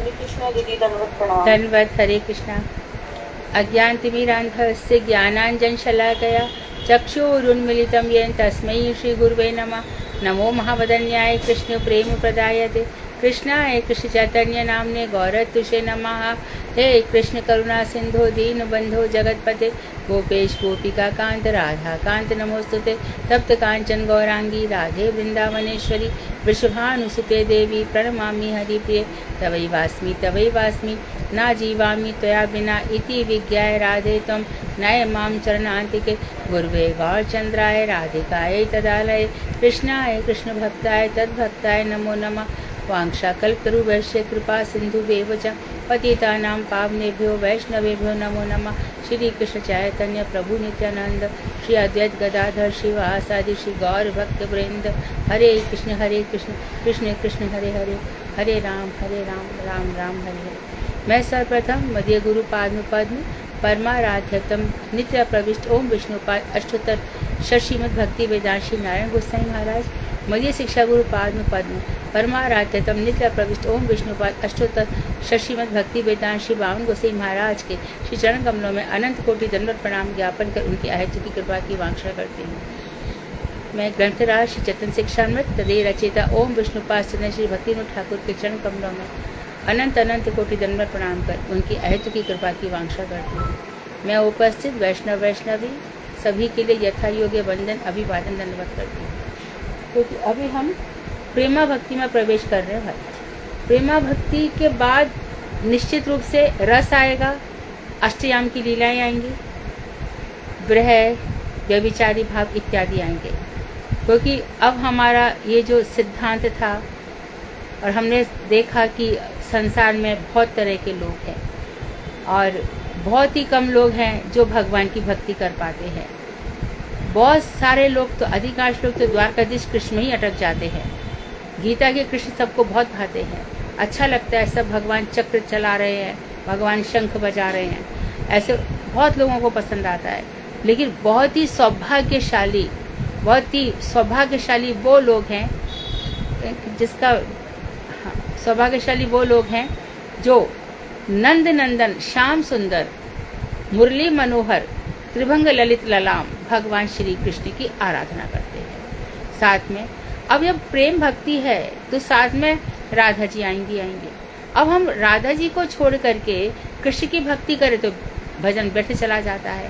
हरे कृष्णा दीदी, दंडवत प्रणाम। धन्यवाद। हरे कृष्णा। अज्ञानतिमिरान्धस्य ज्ञानाञ्जनशलाकया चक्षुरुन्मीलितं येन तस्मै श्रीगुरुवे नमः। नमो महावदन्याय कृष्णप्रेमप्रदायते कृष्णाय कृष्णचैतन्य नाम्ने गौरतुषे नमः। हे कृष्ण करुणा सिंधु दीनबंधो जगतपते गोपेश गोपिका कांत राधा कांत नमोस्तुते। तप्त कांचन गौरांगी राधे वृंदावनेश्वरी वृषभानुसुते देवी प्रणमामि हरिप्रिये। तवैवास्मि ना जीवामि त्वया बिना इति विज्ञाय राधे त्वं नय मां चरणान्तिके। गुरुवे गौरचन्द्राय राधिकायै तदालये कृष्णाय कृष्णभक्ताय तद्भक्ताय नमो नमः। वाञ्छाकल्पतरुभ्यश्च कृपा सिन्धुभ्येव च पतितानां पावनेभ्यो वैष्णवेभ्यो नमो नमः। श्री कृष्ण चैतन्य प्रभु नित्यानंद श्री अद्वैत गदाधर शिवासादि श्री गौर भक्त वृंद। हरे कृष्ण कृष्ण कृष्ण हरे हरे, हरे राम राम राम हरे हरे। मैं सर्वप्रथम मध्य गुरु पद्म परमाराध्यतम नित्य प्रविष्ट ओम विष्णुपाद अष्टोत्तर श्रीमद् भक्ति वेदांत श्री नारायण गोसाई महाराज मध्य शिक्षा गुरु पद्म परमाराध्यतम नित्य प्रविष्ट ओम विष्णुपाद अष्टोत्तर श्रीमद् भक्ति वेदांत श्री बावन गोसाई महाराज के श्री चरण कमलों में अनंत कोटि दंडवत प्रणाम ज्ञापन कर उनकी आहित की कृपा की वांछा करती हूँ। मैं ग्रंथराज श्री चेतन शिक्षामृत तदे रचेता ओम विष्णुपाद चंद्र श्री भक्तिनाथ ठाकुर के चरण कमलों में अनंत अनंत कोटि दंडवत प्रणाम कर उनकी अहित की कृपा की वांछा करती हूँ। मैं उपस्थित वैष्णवी सभी के लिए यथा योग्य वंदन अभिवादन दंडवत करती हूँ। क्योंकि अभी हम प्रेमा भक्ति में प्रवेश कर रहे हैं। प्रेमा भक्ति के बाद निश्चित रूप से रस आएगा, अष्टयाम की लीलाएं आएंगी, विरह व्यभिचारी भाव इत्यादि आएंगे। क्योंकि अब हमारा ये जो सिद्धांत था और हमने देखा कि संसार में बहुत तरह के लोग हैं और बहुत ही कम लोग हैं जो भगवान की भक्ति कर पाते हैं। बहुत सारे लोग तो अधिकांश लोग तो द्वारकाधीश कृष्ण में ही अटक जाते हैं। गीता के कृष्ण सबको बहुत भाते हैं, अच्छा लगता है, सब भगवान चक्र चला रहे हैं, भगवान शंख बजा रहे हैं, ऐसे बहुत लोगों को पसंद आता है। लेकिन बहुत ही सौभाग्यशाली वो लोग हैं सौभाग्यशाली वो लोग हैं जो नंद नंदन श्याम सुंदर मुरली मनोहर त्रिभंग ललित ललाम भगवान श्री कृष्ण की आराधना करते हैं। साथ में अब जब प्रेम भक्ति है तो साथ में राधा जी आएंगी। अब हम राधा जी को छोड़ करके कृष्ण की भक्ति करें तो भजन व्यर्थ चला जाता है।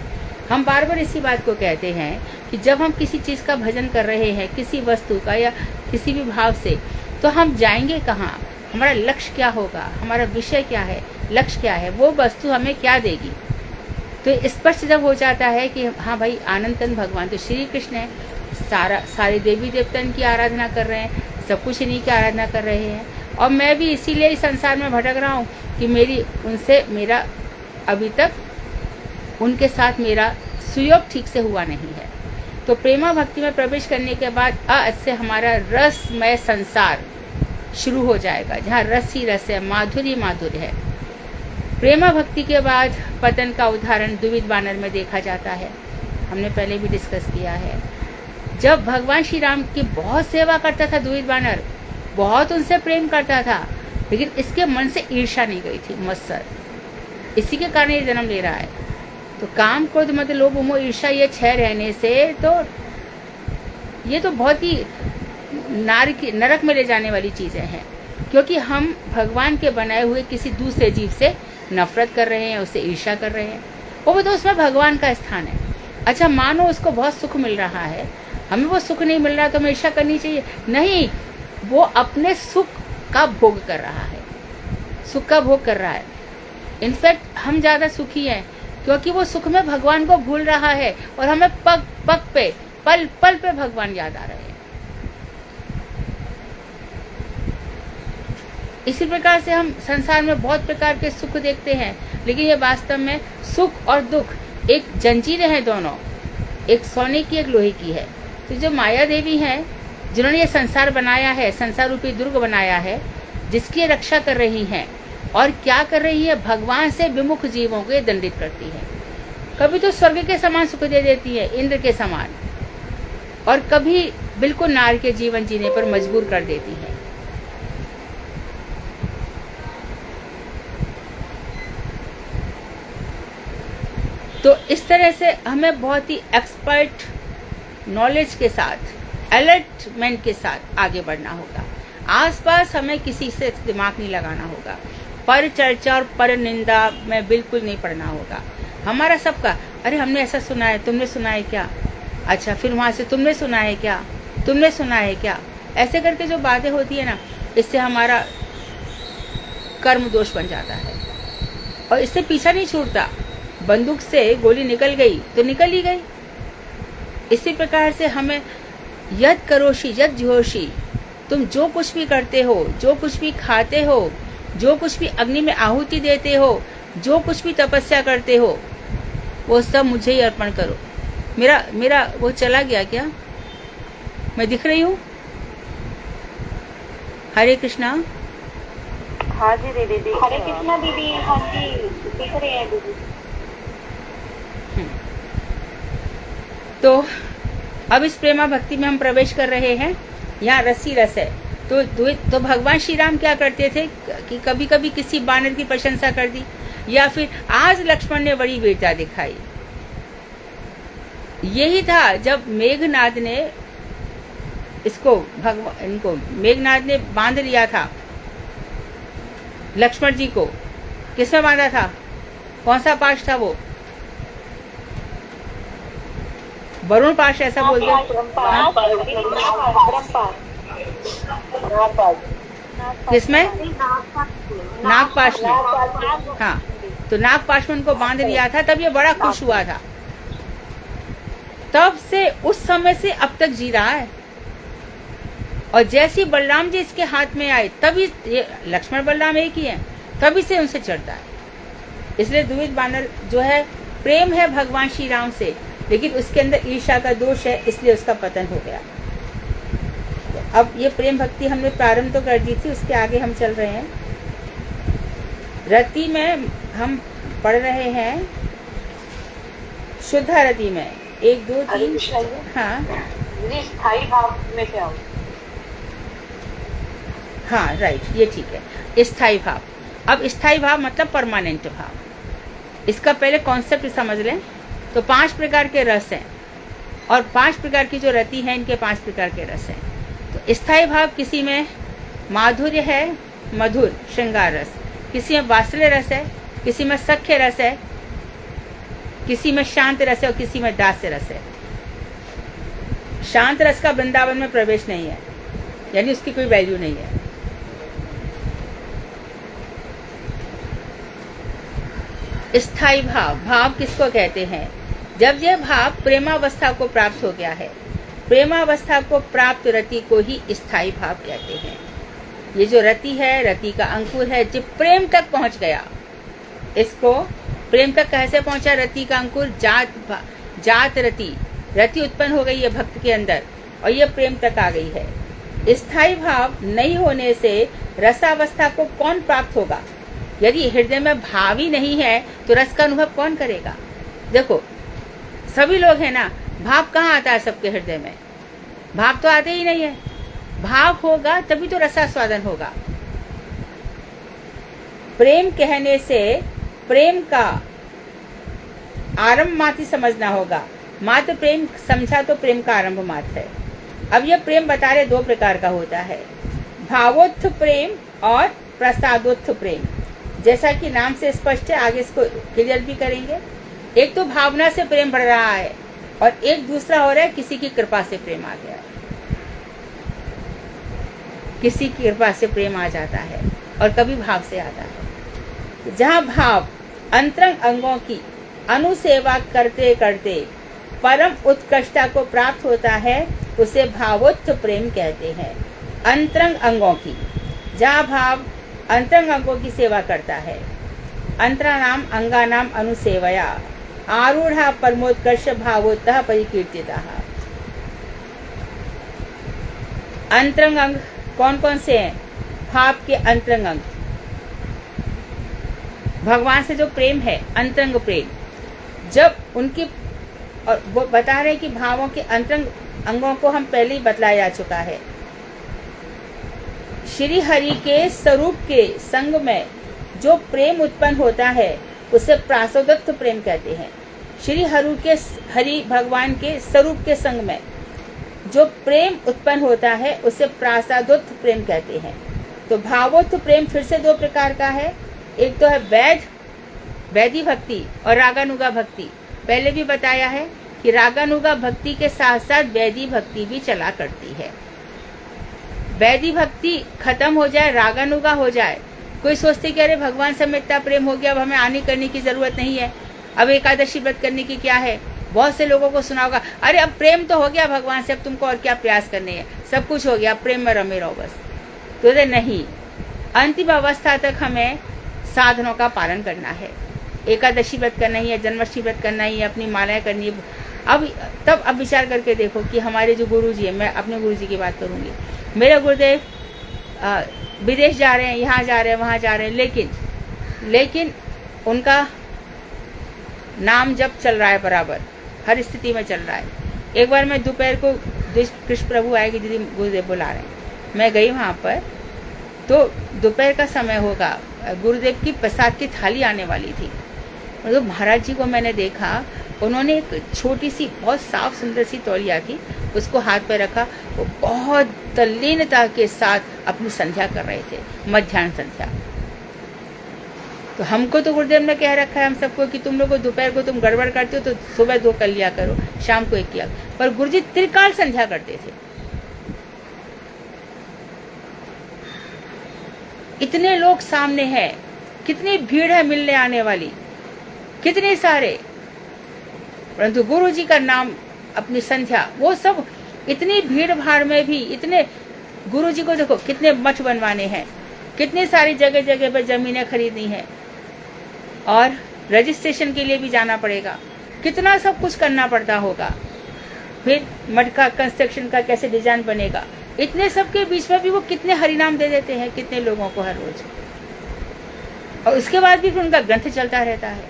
हम बार बार इसी बात को कहते हैं कि जब हम किसी चीज़ का भजन कर रहे हैं, किसी वस्तु का या किसी भी भाव से, तो हम जाएंगे कहाँ, हमारा लक्ष्य क्या होगा, हमारा विषय क्या है, लक्ष्य क्या है, वो वस्तु हमें क्या देगी। तो स्पष्ट जब हो जाता है कि हाँ भाई आनंदन भगवान तो श्री कृष्ण है, सारे देवी देवतन की आराधना कर रहे हैं, सब कुछ इन्हीं की आराधना कर रहे हैं और मैं भी इसीलिए इस संसार में भटक रहा हूँ कि मेरा अभी तक उनके साथ मेरा सुयोग ठीक से हुआ नहीं है। तो प्रेमा भक्ति में प्रवेश करने के बाद से हमारा रसमय संसार शुरू हो जाएगा, जहाँ रस ही रस है, माधुर्य है। प्रेमा भक्ति के बाद पतन का उदाहरण द्विविध वानर में देखा जाता है, हमने पहले भी डिस्कस किया है। जब भगवान श्री राम की बहुत सेवा करता था द्विविध वानर, बहुत उनसे प्रेम करता था, लेकिन इसके मन से ईर्ष्या नहीं गई थी, मत्सर, इसी के कारण ये जन्म ले रहा है। तो काम क्रोध मद लोभ मोह ईर्ष्या ये 6 रहने से तो ये तो बहुत ही नरक में ले जाने वाली चीज़ें हैं। क्योंकि हम भगवान के बनाए हुए किसी दूसरे जीव से नफरत कर रहे हैं, उससे ईर्ष्या कर रहे हैं, वो तो उसमें भगवान का स्थान है। अच्छा मानो उसको बहुत सुख मिल रहा है, हमें वो सुख नहीं मिल रहा तो हमें ईर्ष्या करनी चाहिए? नहीं, वो अपने सुख का भोग कर रहा है, सुख का भोग कर रहा है। इनफैक्ट हम ज़्यादा सुखी हैं क्योंकि वो सुख में भगवान को भूल रहा है और हमें पग पग पे पल पल पे भगवान याद आ रहे हैं। इसी प्रकार से हम संसार में बहुत प्रकार के सुख देखते हैं, लेकिन ये वास्तव में सुख और दुख एक जंजीरें हैं, दोनों एक सोने की एक लोहे की है। तो जो माया देवी हैं जिन्होंने ये संसार बनाया है, संसार रूपी दुर्ग बनाया है, जिसकी रक्षा कर रही हैं और क्या कर रही है, भगवान से विमुख जीवों को दंडित करती है। कभी तो स्वर्ग के समान सुख दे देती है, इंद्र के समान, और कभी बिल्कुल नार के जीवन जीने पर मजबूर कर देती है। तो इस तरह से हमें बहुत ही एक्सपर्ट नॉलेज के साथ, अलर्टमेंट के साथ आगे बढ़ना होगा। आसपास हमें किसी से दिमाग नहीं लगाना होगा, पर चर्चा और पर निंदा में बिल्कुल नहीं पड़ना होगा। हमारा सबका, अरे हमने ऐसा सुना है, तुमने सुना है क्या? अच्छा, फिर वहाँ से तुमने सुना है क्या, तुमने सुना है क्या, ऐसे करके जो बातें होती है ना, इससे हमारा कर्म दोष बन जाता है और इससे पीछा नहीं छूटता। बंदूक से गोली निकल गई तो निकल ही गई। इसी प्रकार से हमें यद करोषि यद जोषि, तुम जो कुछ भी करते हो, जो कुछ भी खाते हो, जो कुछ भी अग्नि में आहुति देते हो, जो कुछ भी तपस्या करते हो, वो सब मुझे ही अर्पण करो। मेरा वो चला गया क्या? मैं दिख रही हूँ? हरे कृष्णा। हाँ जी दीदी। हरे कृष्णा दीदी। हाँ जी दिख रही है दीदी। तो अब इस प्रेमा भक्ति में हम प्रवेश कर रहे हैं। यहाँ रसी रस है। तो भगवान श्री राम क्या करते थे कि कभी कभी किसी बानर की प्रशंसा कर दी, या फिर आज लक्ष्मण ने बड़ी वीरता दिखाई। यही था जब मेघनाद ने इनको मेघनाद ने बांध लिया था लक्ष्मण जी को। किसमें बांधा था? कौन सा पाश था वो? वरुण पाश ऐसा बोलते हैं। किसमें? नागपाश में। हाँ, तो नागपाश में उनको बांध लिया था। तब ये बड़ा खुश हुआ था। तब से उस समय से अब तक जी रहा है। और जैसे बलराम जी इसके हाथ में आए, तभी ये लक्ष्मण बलराम एक ही है, तभी से उनसे चढ़ता है। इसलिए द्विविध बानर जो है, प्रेम है भगवान श्री राम से, लेकिन उसके अंदर ईर्ष्या का दोष है, इसलिए उसका पतन हो गया। तो अब ये प्रेम भक्ति हमने प्रारंभ तो कर दी थी, उसके आगे हम चल रहे हैं। रति में हम पढ़ रहे हैं, शुद्ध रति में 1 2 3। हाँ, स्थायी भाव में क्या हो? हाँ राइट, ये ठीक है। स्थायी भाव। अब स्थायी भाव मतलब परमानेंट भाव। इसका पहले कॉन्सेप्ट समझ लें। तो 5 प्रकार के रस हैं, और 5 प्रकार की जो रति है, इनके 5 प्रकार के रस हैं। तो स्थायी भाव किसी में माधुर्य है, मधुर श्रृंगार रस, किसी में वात्सल्य रस है, किसी में सख्य रस है, किसी में शांत रस है, और किसी में दास्य रस है। शांत रस का वृंदावन में प्रवेश नहीं है, यानी उसकी कोई वैल्यू नहीं है। स्थायी भाव, भाव किसको कहते हैं? जब यह भाव प्रेमावस्था को प्राप्त हो गया है। प्रेमावस्था को प्राप्त रति को ही स्थायी भाव कहते हैं। ये जो रति है, रति का अंकुर है, जो प्रेम तक पहुंच गया। इसको प्रेम तक कैसे पहुंचा? रति का अंकुर जात रति, रति उत्पन्न हो गई है भक्त के अंदर, और ये प्रेम तक आ गई है। स्थायी भाव नहीं होने से रसावस्था को कौन प्राप्त होगा? यदि हृदय में भाव ही नहीं है तो रस का अनुभव कौन करेगा? देखो, सभी लोग हैं ना, भाव कहाँ आता है सबके हृदय में? भाव तो आते ही नहीं है। भाव होगा तभी तो रसास्वादन होगा। प्रेम कहने से प्रेम का आरंभ मात्र समझना होगा। मात्र प्रेम समझा तो प्रेम का आरंभ मात्र है। अब यह प्रेम बता रहे 2 प्रकार का होता है, भावोत्थ प्रेम और प्रसादोत्थ प्रेम। जैसा कि नाम से स्पष्ट है, आगे इसको क्लियर भी करेंगे। एक तो भावना से प्रेम बढ़ रहा है, और एक दूसरा हो रहा है किसी की कृपा से प्रेम आ गया है। किसी की कृपा से प्रेम आ जाता है, और कभी भाव से आता है। जहाँ भाव अंतरंग अंगों की अनुसेवा करते करते परम उत्कृष्टता को प्राप्त होता है, उसे भावोत्थ प्रेम कहते हैं। अंतरंग अंगों की, जहाँ भाव अंतरंग अंगों की सेवा करता है। अंतरानाम अंगानाम अनुसेवया आरूढ़ा परमोत्कर्ष भावोत्तः परिकीर्तितः। अंतरंग अंग कौन कौन से हैं? भाव के अंतरंग अंग। भगवान से जो प्रेम है, अंतरंग प्रेम, जब उनकी, और वो बता रहे हैं कि भावों के अंतरंग अंगों को हम पहले ही बतलाया जा चुका है। श्री हरि के स्वरूप के संग में जो प्रेम उत्पन्न होता है, उसे प्रासोदत्त प्रेम कहते हैं। श्री हरि भगवान के स्वरूप के संग में जो प्रेम उत्पन्न होता है उसे प्रासादोत्थ प्रेम कहते हैं। तो भावोत्थ प्रेम फिर से दो प्रकार का है, एक तो है वैदी भक्ति और रागानुगा भक्ति। पहले भी बताया है कि रागानुगा भक्ति के साथ साथ वैदी भक्ति भी चला करती है। वैदी भक्ति खत्म हो जाए, रागानुगा हो जाए, कोई सोचते कि अरे भगवान से इतना प्रेम हो गया, अब हमें आने करने की जरूरत नहीं है, अब एकादशी व्रत करने की क्या है। बहुत से लोगों को सुना होगा, अरे अब प्रेम तो हो गया भगवान से, अब तुमको और क्या प्रयास करने हैं, सब कुछ हो गया, प्रेम में रमे रहो बस। तो नहीं, अंतिम अवस्था तक हमें साधनों का पालन करना है। एकादशी व्रत करना ही है, जन्माष्टमी व्रत करना ही है, अपनी मालाएं करनी है। अब विचार करके देखो कि हमारे जो गुरु जी है, मैं अपने गुरु जी की बात करूंगी, मेरे गुरुदेव विदेश जा रहे हैं, यहाँ जा रहे हैं, वहाँ जा रहे हैं, लेकिन उनका नाम जब चल रहा है, बराबर हर स्थिति में चल रहा है। एक बार मैं दोपहर को कृष्ण प्रभु आएगी दीदी, गुरुदेव बुला रहे हैं, मैं गई वहाँ पर, तो दोपहर का समय होगा, गुरुदेव की प्रसाद की थाली आने वाली थी। तो महाराज जी को मैंने देखा, उन्होंने एक छोटी सी बहुत साफ सुंदर सी तौलिया थी, उसको हाथ पे रखा, वो बहुत तल्लीनता के साथ अपनी संध्या कर रहे थे, मध्याह्न संध्या। तो हमको तो गुरुदेव ने कह रखा है हम सबको कि तुम लोग को दोपहर को तुम गड़बड़ करते हो तो सुबह 2 कर लिया करो, शाम को 1 किया, पर गुरुजी त्रिकाल संध्या करते थे। इतने लोग सामने हैं, कितनी भीड़ है मिलने आने वाली, कितने सारे, परंतु गुरु जी का नाम, अपनी संध्या, वो सब इतनी भीड़ भाड़ में भी इतने, गुरु जी को देखो कितने मठ बनवाने हैं, कितनी सारी जगह जगह पर जमीनें खरीदनी है, और रजिस्ट्रेशन के लिए भी जाना पड़ेगा, कितना सब कुछ करना पड़ता होगा, फिर मठ का कंस्ट्रक्शन का कैसे डिजाइन बनेगा, इतने सब के बीच में भी वो कितने हरिनाम दे देते हैं कितने लोगों को हर रोज, और उसके बाद भी फिर उनका ग्रंथ चलता रहता है।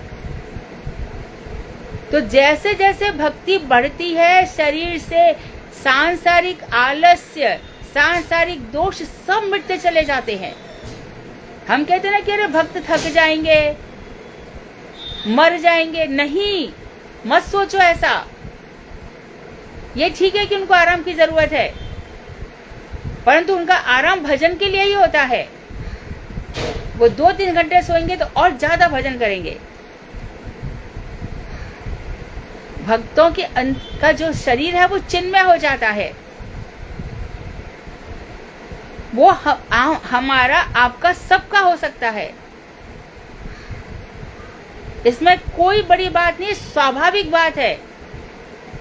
तो जैसे जैसे भक्ति बढ़ती है, शरीर से सांसारिक आलस्य, सांसारिक दोष सब मिटते चले जाते हैं। हम कहते हैं ना कि अरे भक्त थक जाएंगे, मर जाएंगे, नहीं, मत सोचो ऐसा। ये ठीक है कि उनको आराम की जरूरत है, परंतु उनका आराम भजन के लिए ही होता है। वो 2-3 घंटे सोएंगे तो और ज्यादा भजन करेंगे। भक्तों के का जो शरीर है वो चिन्मय हो जाता है, वो हमारा आपका सबका हो सकता है। इसमें कोई बड़ी बात नहीं, स्वाभाविक बात है,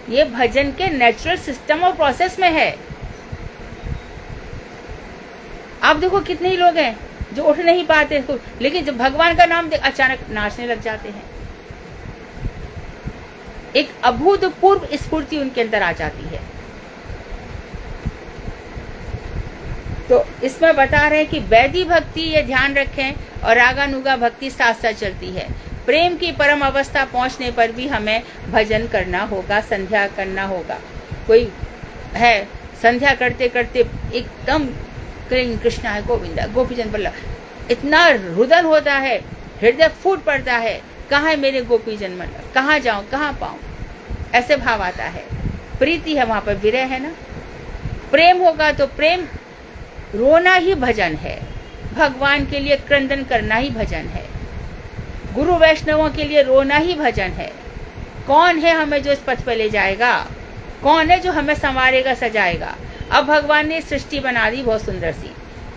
ये भजन के नेचुरल सिस्टम और प्रोसेस में है। आप देखो कितने ही लोग हैं जो उठ नहीं पाते, लेकिन जब भगवान का नाम देख अचानक नाचने लग जाते हैं। एक अभूतपूर्व स्फूर्ति उनके अंदर आ जाती है। तो इसमें बता रहे हैं कि वैदी भक्ति, ये ध्यान रखें, और रागानुगा भक्ति साथ साथ चलती है। प्रेम की परम अवस्था पहुंचने पर भी हमें भजन करना होगा, संध्या करना होगा। कोई है संध्या करते करते एकदम कृष्ण है गोविंदा, गोपीजन बल्लभ, इतना रुदन होता है, हृदय फूट पड़ता है, कहाँ है मेरे गोपीजन बल्लभ, कहाँ जाऊं, कहाँ पाऊं, ऐसे भाव आता है। प्रीति है, वहां पर विरह है ना। प्रेम होगा तो प्रेम, रोना ही भजन है, भगवान के लिए क्रंदन करना ही भजन है, गुरु वैष्णवों के लिए रोना ही भजन है। कौन है हमें जो इस पथ पर ले जाएगा, कौन है जो हमें संवारेगा, सजाएगा। अब भगवान ने सृष्टि बना दी, बहुत सुंदर सी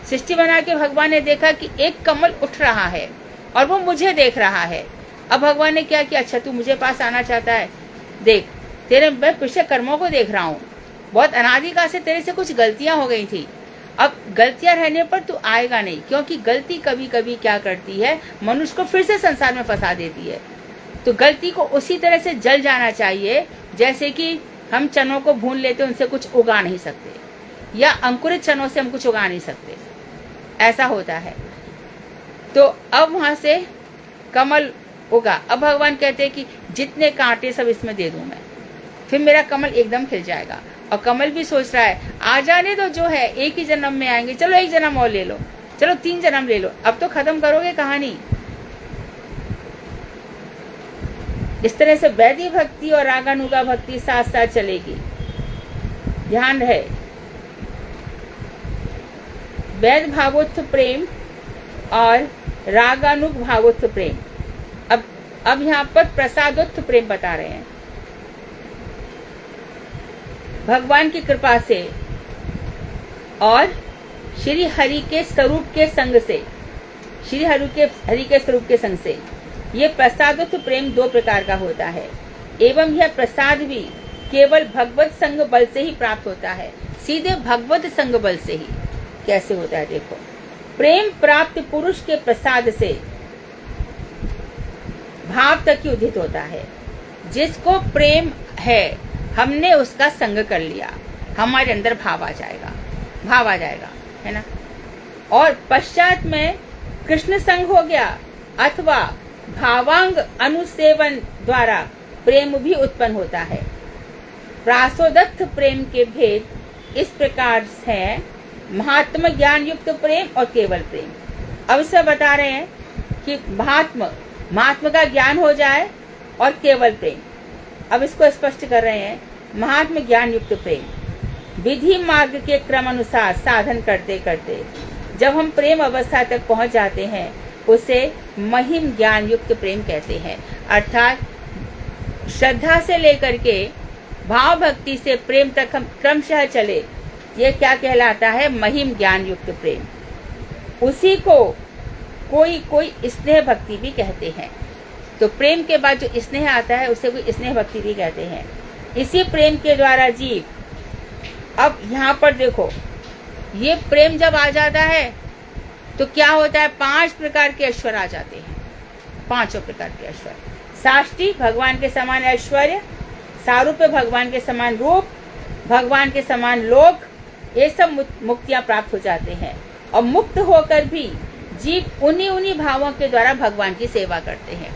सृष्टि बना के भगवान ने देखा कि एक कमल उठ रहा है और वो मुझे देख रहा है। अब भगवान ने क्या किया, अच्छा तू मुझे पास आना चाहता है, देख तेरे मैं पिछले कर्मों को देख रहा हूँ, बहुत अनादिकाल से तेरे से कुछ गलतियां हो गई थी, अब गलतियां रहने पर तू आएगा नहीं, क्योंकि गलती कभी कभी क्या करती है, मनुष्य को फिर से संसार में फंसा देती है। तो गलती को उसी तरह से जल जाना चाहिए जैसे कि हम चनों को भून लेते, उनसे कुछ उगा नहीं सकते, या अंकुरित चनों से हम कुछ उगा नहीं सकते, ऐसा होता है। तो अब वहां से कमल उगा। अब भगवान कहते हैं कि जितने कांटे सब इसमें दे दूं मैं, फिर मेरा कमल एकदम खिल जाएगा। और कमल भी सोच रहा है आ जाने दो, जो है एक ही जन्म में आएंगे, चलो 1 जन्म और ले लो, चलो 3 जन्म ले लो, अब तो खत्म करोगे कहानी। इस तरह से वैदिक भक्ति और रागानुगा भक्ति साथ साथ चलेगी। ध्यान रहे, वैद भावोत्थ प्रेम और रागानुग भावोत्थ प्रेम। अब यहाँ पर प्रसादोत्थ प्रेम बता रहे हैं। भगवान की कृपा से और श्री हरि के स्वरूप के संग से, श्री हरि के स्वरूप के संग से ये प्रसादोत्थ प्रेम दो प्रकार का होता है। एवं यह प्रसाद भी केवल भगवत संग बल से ही प्राप्त होता है, सीधे भगवत संग बल से ही। कैसे होता है देखो, प्रेम प्राप्त पुरुष के प्रसाद से भाव तक ही उदित होता है। जिसको प्रेम है, हमने उसका संग कर लिया, हमारे अंदर भाव आ जाएगा, है ना। और पश्चात में कृष्ण संग हो गया अथवा भावांग अनुसेवन द्वारा प्रेम भी उत्पन्न होता है। प्रासोदत्थ प्रेम के भेद इस प्रकार है, महात्म ज्ञान युक्त प्रेम और केवल प्रेम। अब इसे बता रहे हैं कि महात्म का ज्ञान हो जाए और केवल प्रेम। अब इसको स्पष्ट कर रहे हैं, महात्म ज्ञान युक्त प्रेम विधि मार्ग के क्रम अनुसार साधन करते करते जब हम प्रेम अवस्था तक पहुंच जाते हैं, उसे महिम ज्ञान युक्त प्रेम कहते हैं। अर्थात श्रद्धा से लेकर के भाव भक्ति से प्रेम तक हम क्रमशः चले, ये क्या कहलाता है? महिम ज्ञान युक्त प्रेम। उसी को कोई स्नेह भक्ति भी कहते हैं। तो प्रेम के बाद जो स्नेह आता है उसे कोई स्नेह भक्ति भी कहते हैं। इसी प्रेम के द्वारा जीव, अब यहाँ पर देखो, ये प्रेम जब आ जाता है तो क्या होता है? 5 प्रकार के ऐश्वर्य आ जाते हैं, 5 प्रकार के ऐश्वर्य। साष्टी भगवान के समान ऐश्वर्य, सारूप्य भगवान के समान रूप, भगवान के समान लोक, ये सब मुक्तियां प्राप्त हो जाते हैं। और मुक्त होकर भी जीव उन्हीं भावों के द्वारा भगवान की सेवा करते हैं।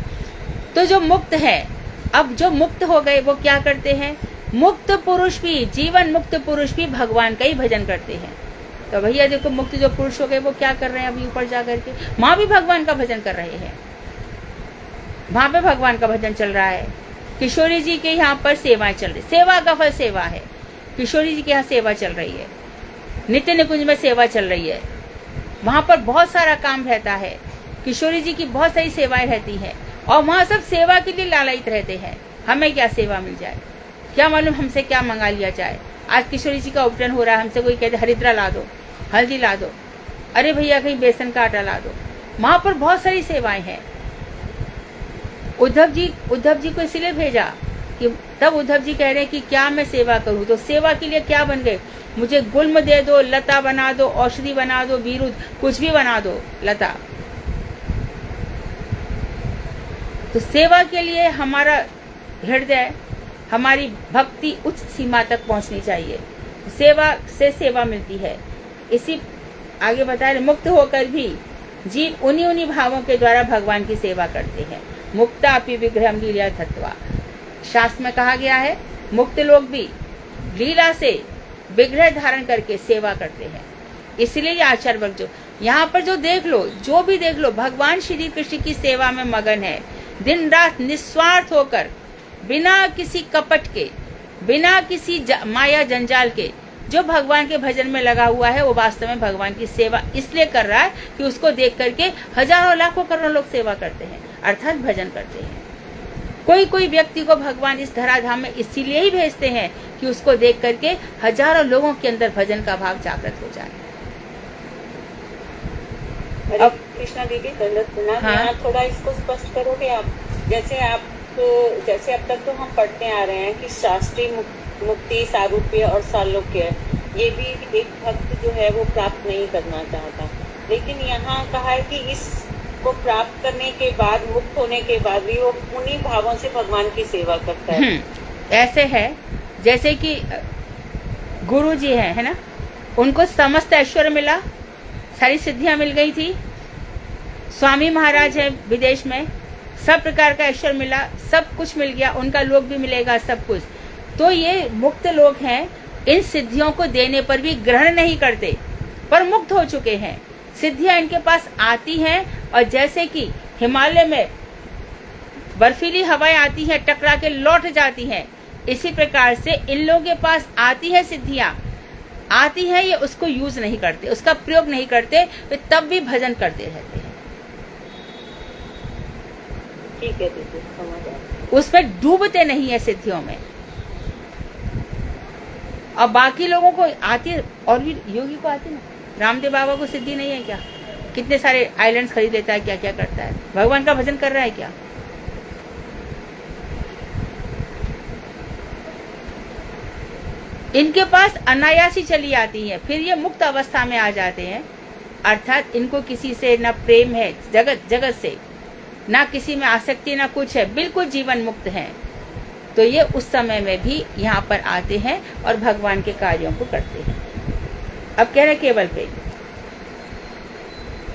तो जो मुक्त है, अब जो मुक्त हो गए वो क्या करते हैं? मुक्त पुरुष भी, जीवन मुक्त पुरुष भी भगवान का ही भजन करते हैं। तो भैया देखो, मुक्त जो पुरुष हो गए वो क्या कर रहे हैं? अभी ऊपर जा करके वहां भी भगवान का भजन कर रहे हैं, वहां पे भगवान का भजन चल रहा है। किशोरी जी के यहाँ पर सेवाएं चल रही, सेवा का फल सेवा है। किशोरी जी के यहाँ सेवा चल रही है, नित्य निकुंज में सेवा चल रही है, वहां पर बहुत सारा काम रहता है। किशोरी जी की बहुत सारी सेवाएं रहती हैं और वहाँ सब सेवा के लिए लालयित रहते हैं। हमें क्या सेवा मिल जाए, क्या मालूम हमसे क्या मंगा लिया जाए। आज किशोरी जी का उपटन हो रहा है, हमसे कोई कहते हरिद्रा ला दो, हल्दी ला दो, अरे भैया कहीं बेसन का आटा ला दो। वहां पर बहुत सारी सेवाएं हैं। उद्धव जी को इसीलिए भेजा कि तब उद्धव जी कह रहे हैं कि क्या मैं सेवा करूं। तो सेवा के लिए क्या बन गए? मुझे गुल्म दे दो, लता बना दो, औषधि बना दो, विरुद्ध कुछ भी बना दो, लता। तो सेवा के लिए हमारा हृदय, हमारी भक्ति उच्च सीमा तक पहुंचनी चाहिए। सेवा से सेवा मिलती है। इसी आगे बता रहे, मुक्त होकर भी जीव उन्हीं भावों के द्वारा भगवान की सेवा करते हैं। मुक्ता अपि विग्रहम लीला धत्वा, शास्त्र में कहा गया है, मुक्त लोग भी लीला से विग्रह धारण करके सेवा करते हैं। इसलिए ये आचार्य वर्ग जो यहाँ पर जो देख लो, जो भी देख लो, भगवान श्री कृष्ण की सेवा में मगन है, दिन रात निस्वार्थ होकर, बिना किसी कपट के, बिना किसी माया जंजाल के जो भगवान के भजन में लगा हुआ है, वो वास्तव में भगवान की सेवा इसलिए कर रहा है कि उसको देख करके हजारों लाखों करोड़ों लोग सेवा करते हैं, अर्थात भजन करते हैं। कोई व्यक्ति को भगवान इस धराधाम में इसीलिए ही भेजते हैं कि उसको देख करके हजारों लोगों के अंदर भजन का भाव जागृत हो जाए। अब कृष्णा दीदी, हाँ, थोड़ा इसको स्पष्ट करोगे आप? जैसे अब तक तो हम पढ़ते आ रहे हैं कि शास्त्रीय मुक्ति, सारूप्य और सालोक्य, ये भी एक भक्त जो है वो प्राप्त नहीं करना चाहता, लेकिन यहाँ कहा है कि इसको प्राप्त करने के बाद, मुक्त होने के बाद भी वो उन्हीं भावों से भगवान की सेवा करता है। ऐसे है जैसे कि गुरु जी है ना, उनको समस्त ऐश्वर्य मिला, सारी सिद्धियां मिल गई थी। स्वामी महाराज है विदेश में, सब प्रकार का ऐश्वर्य मिला, सब कुछ मिल गया, उनका लोक भी मिलेगा, सब कुछ। तो ये मुक्त लोग हैं, इन सिद्धियों को देने पर भी ग्रहण नहीं करते, पर मुक्त हो चुके हैं। सिद्धियां इनके पास आती हैं और जैसे कि हिमालय में बर्फीली हवाएं आती हैं, टकरा के लौट जाती हैं। इसी प्रकार से इन लोगों के पास आती है सिद्धियां, आती है, ये उसको यूज नहीं करते, उसका प्रयोग नहीं करते, वे तब भी भजन करते रहते हैं। ठीक है दीदी, समझ आ गया। उसमें डूबते नहीं है सिद्धियों में। और बाकी लोगों को आती है, और भी योगी को आती ना। रामदेव बाबा को सिद्धि नहीं है क्या? कितने सारे आइलैंड्स खरीद लेता है, क्या क्या करता है, भगवान का भजन कर रहा है क्या? इनके पास अनायासी चली आती है, फिर ये मुक्त अवस्था में आ जाते हैं। अर्थात इनको किसी से न प्रेम है, जगत से ना किसी में आसक्ति, ना कुछ है, बिल्कुल जीवन मुक्त है। तो ये उस समय में भी यहाँ पर आते हैं और भगवान के कार्यों को करते हैं। अब कह रहे केवल प्रेम,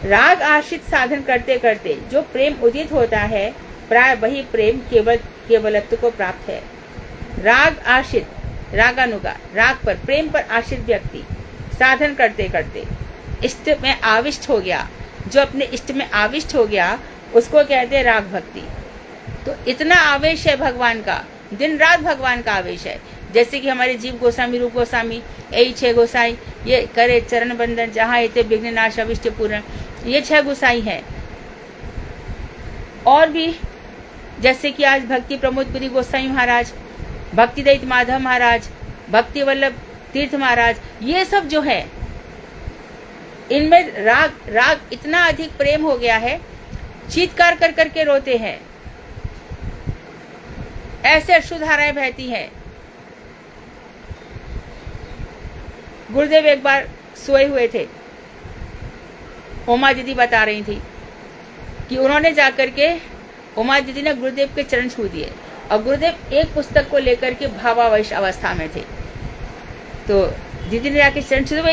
राग आश्रित साधन करते करते जो प्रेम उदित होता है, प्राय वही प्रेम केवलत्व को प्राप्त है। राग आश्रित, रागानुगा, राग पर, प्रेम पर आश्रित व्यक्ति साधन करते करते इष्ट में आविष्ट हो गया। जो अपने इष्ट में आविष्ट हो गया उसको कहते हैं राग भक्ति। तो इतना आवेश है भगवान का, दिन रात भगवान का आवेश है। जैसे कि हमारे जीव गोस्वामी, रूप गोस्वामी, यही 6 गोसाई, ये करे चरण बंदन जहाँ इते विघ्न नाश अविष्ट पूर्ण, ये 6 गोसाई हैं। और भी जैसे कि आज भक्ति प्रमोदपुरी गोसाई महाराज, भक्ति दैत माधव महाराज, भक्ति वल्लभ तीर्थ महाराज, ये सब जो है इनमें राग इतना अधिक प्रेम हो गया है, चीत्कार कर करके रोते हैं, ऐसे अश्रुधाराएं बहती हैं। गुरुदेव एक बार सोए हुए थे, उमा दीदी बता रही थी कि उन्होंने जाकर के, उमा दीदी ने गुरुदेव के चरण छू दिए और गुरुदेव एक पुस्तक को लेकर के भावावेश अवस्था में थे। तो दीदी ने जाके चरण छू दिए, वो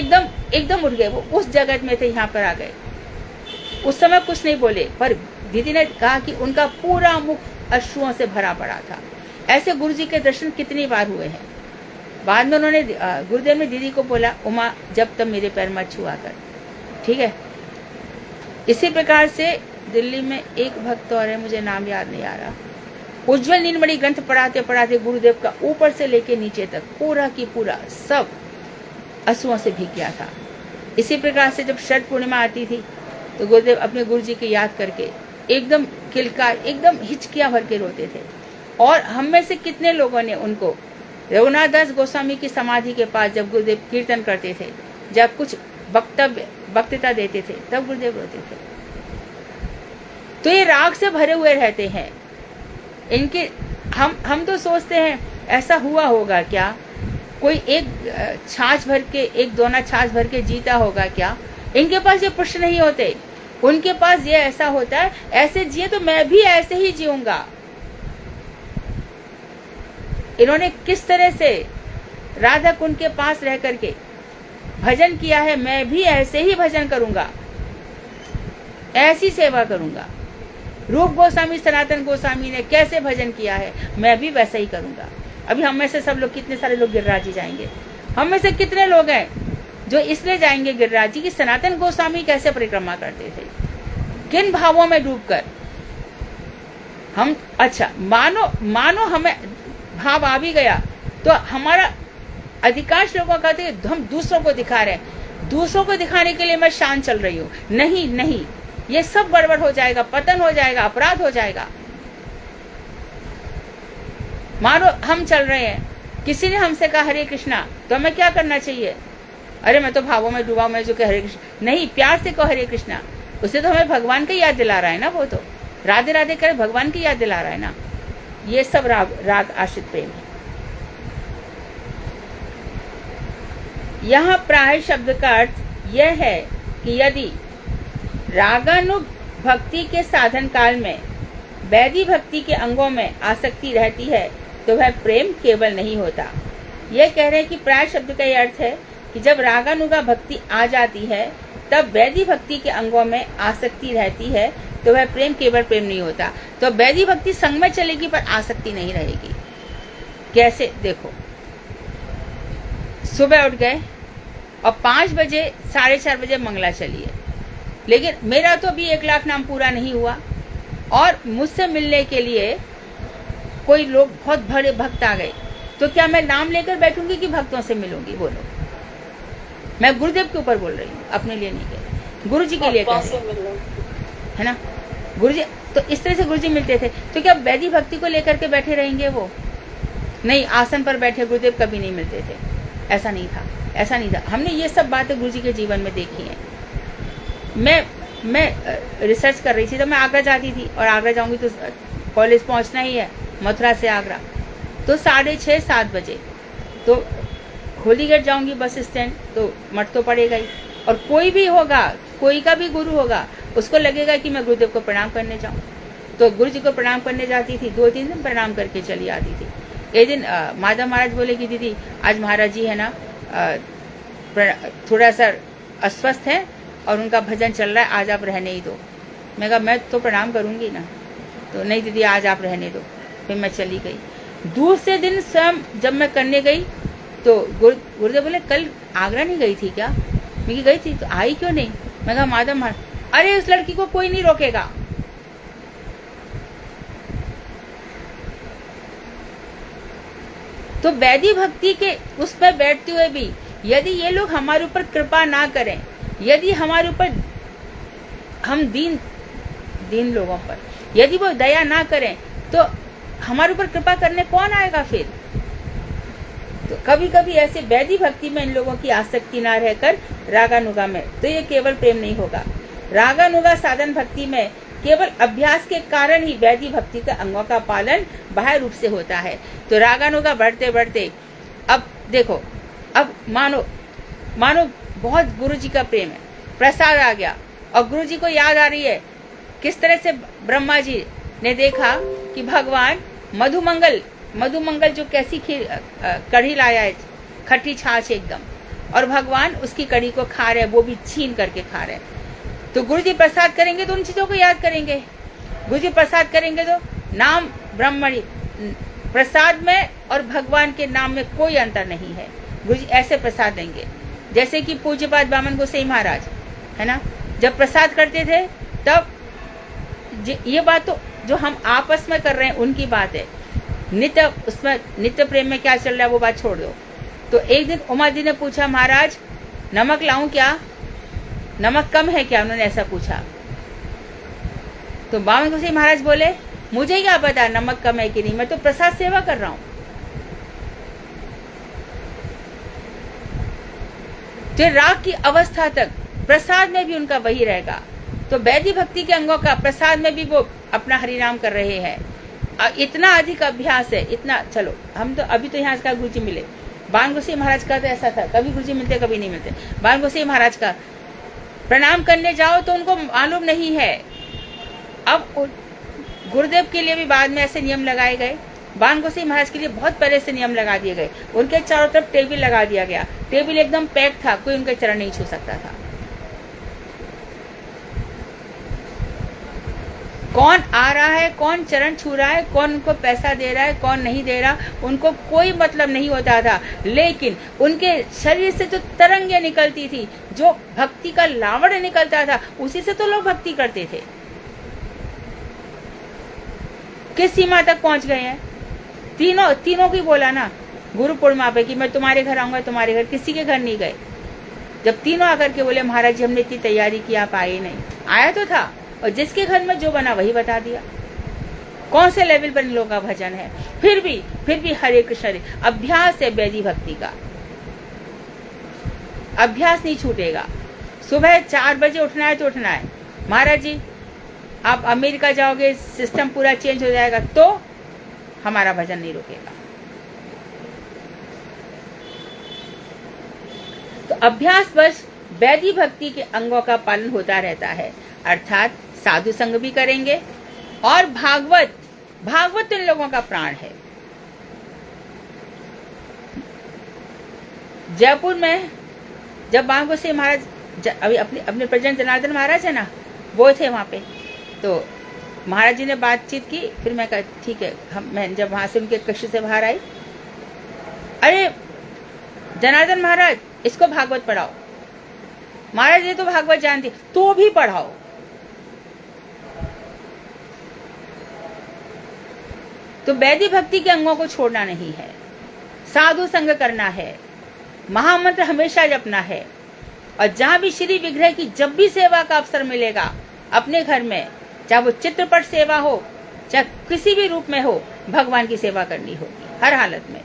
एकदम उठ गए, वो उस जगत में थे, यहाँ पर आ गए। उस समय कुछ नहीं बोले, पर दीदी ने कहा कि उनका पूरा मुख अश्रुओं से भरा पड़ा था। ऐसे गुरु जी के दर्शन कितनी बार हुए हैं। बाद में उन्होंने, गुरुदेव ने दीदी को बोला, उमा जब तक मेरे पैर मत छुआ कर, ठीक है। इसी प्रकार से दिल्ली में एक भक्त और है, मुझे नाम याद नहीं आ रहा, उज्जवल नीलमणि ग्रंथ पढ़ाते पढ़ाते गुरुदेव का ऊपर से लेके नीचे तक पूरा की पूरा सब आंसुओं से भीग गया था। इसी प्रकार से जब शरद पूर्णिमा आती थी तो गुरुदेव अपने गुरु जी की याद करके एकदम किलकार, एकदम हिचकियां भर के रोते थे। और हम में से कितने लोगों ने उनको, रघुनाथ दास गोस्वामी की समाधि के पास जब गुरुदेव कीर्तन करते थे, जब कुछ वक्तृता देते थे, तब गुरुदेव रोते थे। तो ये राग से भरे हुए रहते हैं इनके। हम तो सोचते हैं ऐसा हुआ होगा क्या, कोई एक छाछ भर के, एक दोना छाछ भर के जीता होगा क्या? इनके पास ये प्रश्न नहीं होते। उनके पास ये ऐसा होता है, ऐसे जिए तो मैं भी ऐसे ही जीऊंगा। इन्होंने किस तरह से राधा कुंड के पास रह करके भजन किया है, मैं भी ऐसे ही भजन करूंगा, ऐसी सेवा करूंगा। रूप गोस्वामी, सनातन गोस्वामी ने कैसे भजन किया है, मैं भी वैसा ही करूंगा। अभी हम में से सब लोग, कितने सारे लोग गिरिराज जी जाएंगे। हम में से कितने लोग हैं जो इसलिए जाएंगे गिरिराज जी की सनातन गोस्वामी कैसे परिक्रमा करते थे, किन भावों में डूबकर। हम अच्छा मानो हमें भाव आ भी गया तो हमारा अधिकांश लोगों का कहते हैं हम दूसरों को दिखा रहे हैं, दूसरों को दिखाने के लिए मैं शान चल रही हूँ। नहीं, ये सब गड़बड़ हो जाएगा, पतन हो जाएगा, अपराध हो जाएगा। मानो हम चल रहे हैं, किसी ने हमसे कहा हरे कृष्णा, तो हमें क्या करना चाहिए? अरे मैं तो भावों में डूबा, मैं जो कह हरे कृष्ण नहीं, प्यार से कहो हरे कृष्णा। उससे तो हमें भगवान की याद दिला रहा है ना, वो तो राधे राधे करे भगवान की याद दिला रहा है ना। ये सब राग आश्रित प्रेम है। यहाँ प्राय शब्द का अर्थ यह है कि यदि रागानुग भक्ति के साधन काल में वैधि भक्ति के अंगों में आसक्ति रहती है तो वह प्रेम केवल नहीं होता। यह कह रहे हैं कि प्राय शब्द का यह अर्थ है कि जब रागानुगा भक्ति आ जाती है तब वैधि भक्ति के अंगों में आसक्ति रहती है तो वह प्रेम केवल प्रेम नहीं होता। तो वैधि भक्ति संग में चलेगी पर आसक्ति नहीं रहेगी। कैसे? देखो, सुबह उठ गए और 5 बजे 4:30 बजे मंगला चलिए, लेकिन मेरा तो अभी 1 लाख नाम पूरा नहीं हुआ, और मुझसे मिलने के लिए कोई लोग बहुत बड़े भक्त आ गए, तो क्या मैं नाम लेकर बैठूंगी कि भक्तों से मिलूंगी? बोलो। मैं गुरुदेव के ऊपर बोल रही हूँ, अपने लिए नहीं कह रही, गुरु जी के लिए कह रही हूँ, है ना। गुरु जी तो इस तरह से गुरु जी मिलते थे, तो क्या वैधि भक्ति को लेकर के बैठे रहेंगे वो? नहीं, आसन पर बैठे गुरुदेव कभी नहीं मिलते थे, ऐसा नहीं था, ऐसा नहीं था। हमने ये सब बातें गुरु जी के जीवन में देखी हैं। मैं रिसर्च कर रही थी तो मैं आगरा जाती थी, और आगरा जाऊंगी तो कॉलेज पहुंचना ही है, मथुरा से आगरा, तो 6:30-7 बजे तो होली गेट जाऊंगी बस स्टैंड, तो मठ तो पड़ेगा ही, और कोई भी होगा, कोई का भी गुरु होगा, उसको लगेगा कि मैं गुरुदेव को प्रणाम करने जाऊं, तो गुरु जी को प्रणाम करने जाती थी, 2-3 दिन प्रणाम करके चली आती थी। एक दिन माधव महाराज बोले कि दीदी आज महाराज जी है ना थोड़ा सा अस्वस्थ है और उनका भजन चल रहा है, आज आप रहने ही दो। मैं कहा मैं तो प्रणाम करूंगी ना, तो नहीं दीदी आज आप रहने दो। फिर मैं चली गई। दूसरे दिन स्वयं जब मैं करने गई तो गुरुदेव बोले कल आगरा नहीं गई थी क्या? मैं गई थी, तो आई क्यों नहीं? मैं कहा माधव महाराज, अरे उस लड़की को कोई नहीं रोकेगा। तो वैधि भक्ति के उस पर बैठते हुए भी यदि ये लोग हमारे ऊपर कृपा ना करें, यदि हमारे ऊपर हम दीन लोगों पर यदि वो दया ना करें, तो हमारे ऊपर कृपा करने कौन आएगा फिर? तो कभी कभी ऐसे वैधि भक्ति में इन लोगों की आसक्ति ना रहकर रागानुगा में, तो ये केवल प्रेम नहीं होगा। रागानुगा साधन भक्ति में केवल अभ्यास के कारण ही वैधि भक्ति का अंगों का पालन बाह्य रूप से होता है। तो रागानुगा बढ़ते बढ़ते अब देखो, अब मानो बहुत गुरु जी का प्रेम है, प्रसाद आ गया और गुरु जी को याद आ रही है किस तरह से ब्रह्मा जी ने देखा कि भगवान मधुमंगल जो कैसी कढ़ी लाया है, खट्टी छाछ एकदम, और भगवान उसकी कढ़ी को खा रहे, वो भी छीन करके खा रहे। तो गुरु जी प्रसाद करेंगे तो उन चीजों को याद करेंगे। गुरु जी प्रसाद करेंगे तो नाम ब्रह्मणि प्रसाद में और भगवान के नाम में कोई अंतर नहीं है। गुरु जी ऐसे प्रसाद देंगे जैसे कि पूज्यपाद बामन गोसाई महाराज है ना, जब प्रसाद करते थे तब ये बात तो जो हम आपस में कर रहे हैं उनकी बात है, नित्य प्रेम में क्या चल रहा है वो बात छोड़ दो। तो एक दिन उमा जी ने पूछा महाराज नमक लाऊं क्या, नमक कम है क्या, उन्होंने ऐसा पूछा। तो बामन गोसाई महाराज बोले मुझे क्या पता नमक कम है कि नहीं, मैं तो प्रसाद सेवा कर रहा हूं। तो राग की अवस्था तक प्रसाद में भी उनका वही रहेगा। तो वैधि भक्ति के अंगों का प्रसाद में भी वो अपना हरिनाम कर रहे हैं। इतना अधिक अभ्यास है, इतना, चलो हम तो अभी तो यहाँ का गुरु जी मिले, बाण गोसाई महाराज का तो ऐसा था, कभी गुरु जी मिलते कभी नहीं मिलते। बाण गोसाई महाराज का प्रणाम करने जाओ तो उनको मालूम नहीं है। अब गुरुदेव के लिए भी बाद में ऐसे नियम लगाए गए, बाण गोसाई महाराज के लिए बहुत पहले से नियम लगा दिए गए। उनके चारों तरफ टेबल लगा दिया गया, टेबल एकदम पैक था, कोई उनके चरण नहीं छू सकता था। कौन आ रहा है, कौन चरण छू रहा है, कौन उनको पैसा दे रहा है, कौन नहीं दे रहा, उनको कोई मतलब नहीं होता था। लेकिन उनके शरीर से जो तरंगें निकलती थी, जो भक्ति का लावण्य निकलता था, उसी से तो लोग भक्ति करते थे। किस सीमा तक पहुंच गए हैं? तीनों की बोला ना गुरु पूर्णिमा पे कि मैं तुम्हारे घर आऊंगा, तुम्हारे घर, किसी के घर नहीं गए। जब तीनों आकर के बोले महाराज जी हमने इतनी तैयारी की, आप आए नहीं। आया तो था, और जिसके घर में जो बना वही बता दिया। कौन से लेवल पर इन लोगों का भजन है? फिर भी हरे कृष्ण। अभ्यास है वैधि भक्ति का, अभ्यास नहीं छूटेगा। सुबह 4 बजे उठना है तो उठना है। महाराज जी आप अमेरिका जाओगे, सिस्टम पूरा चेंज हो जाएगा, तो हमारा भजन नहीं रुकेगा। तो अभ्यास बस वैधि भक्ति के अंगों का पालन होता रहता है, अर्थात साधु संग भी करेंगे और भागवत इन लोगों का प्राण है। जयपुर में जब बाण गोसाई महाराज अभी अपने प्रेजेंट जनार्दन महाराज है ना, वो थे वहां पे, तो महाराज जी ने बातचीत की। फिर मैं कहा ठीक है, मैं जब वहां से उनके कक्ष से बाहर आई, अरे जनार्दन महाराज इसको भागवत पढ़ाओ। महाराज ये तो भागवत जानती, तो भी पढ़ाओ। तो वैदिक भक्ति के अंगों को छोड़ना नहीं है, साधु संग करना है, महामंत्र हमेशा जपना है, और जहां भी श्री विग्रह की जब भी सेवा का अवसर मिलेगा अपने घर में, चाहे वो चित्रपट सेवा हो चाहे किसी भी रूप में हो, भगवान की सेवा करनी होगी हर हालत में।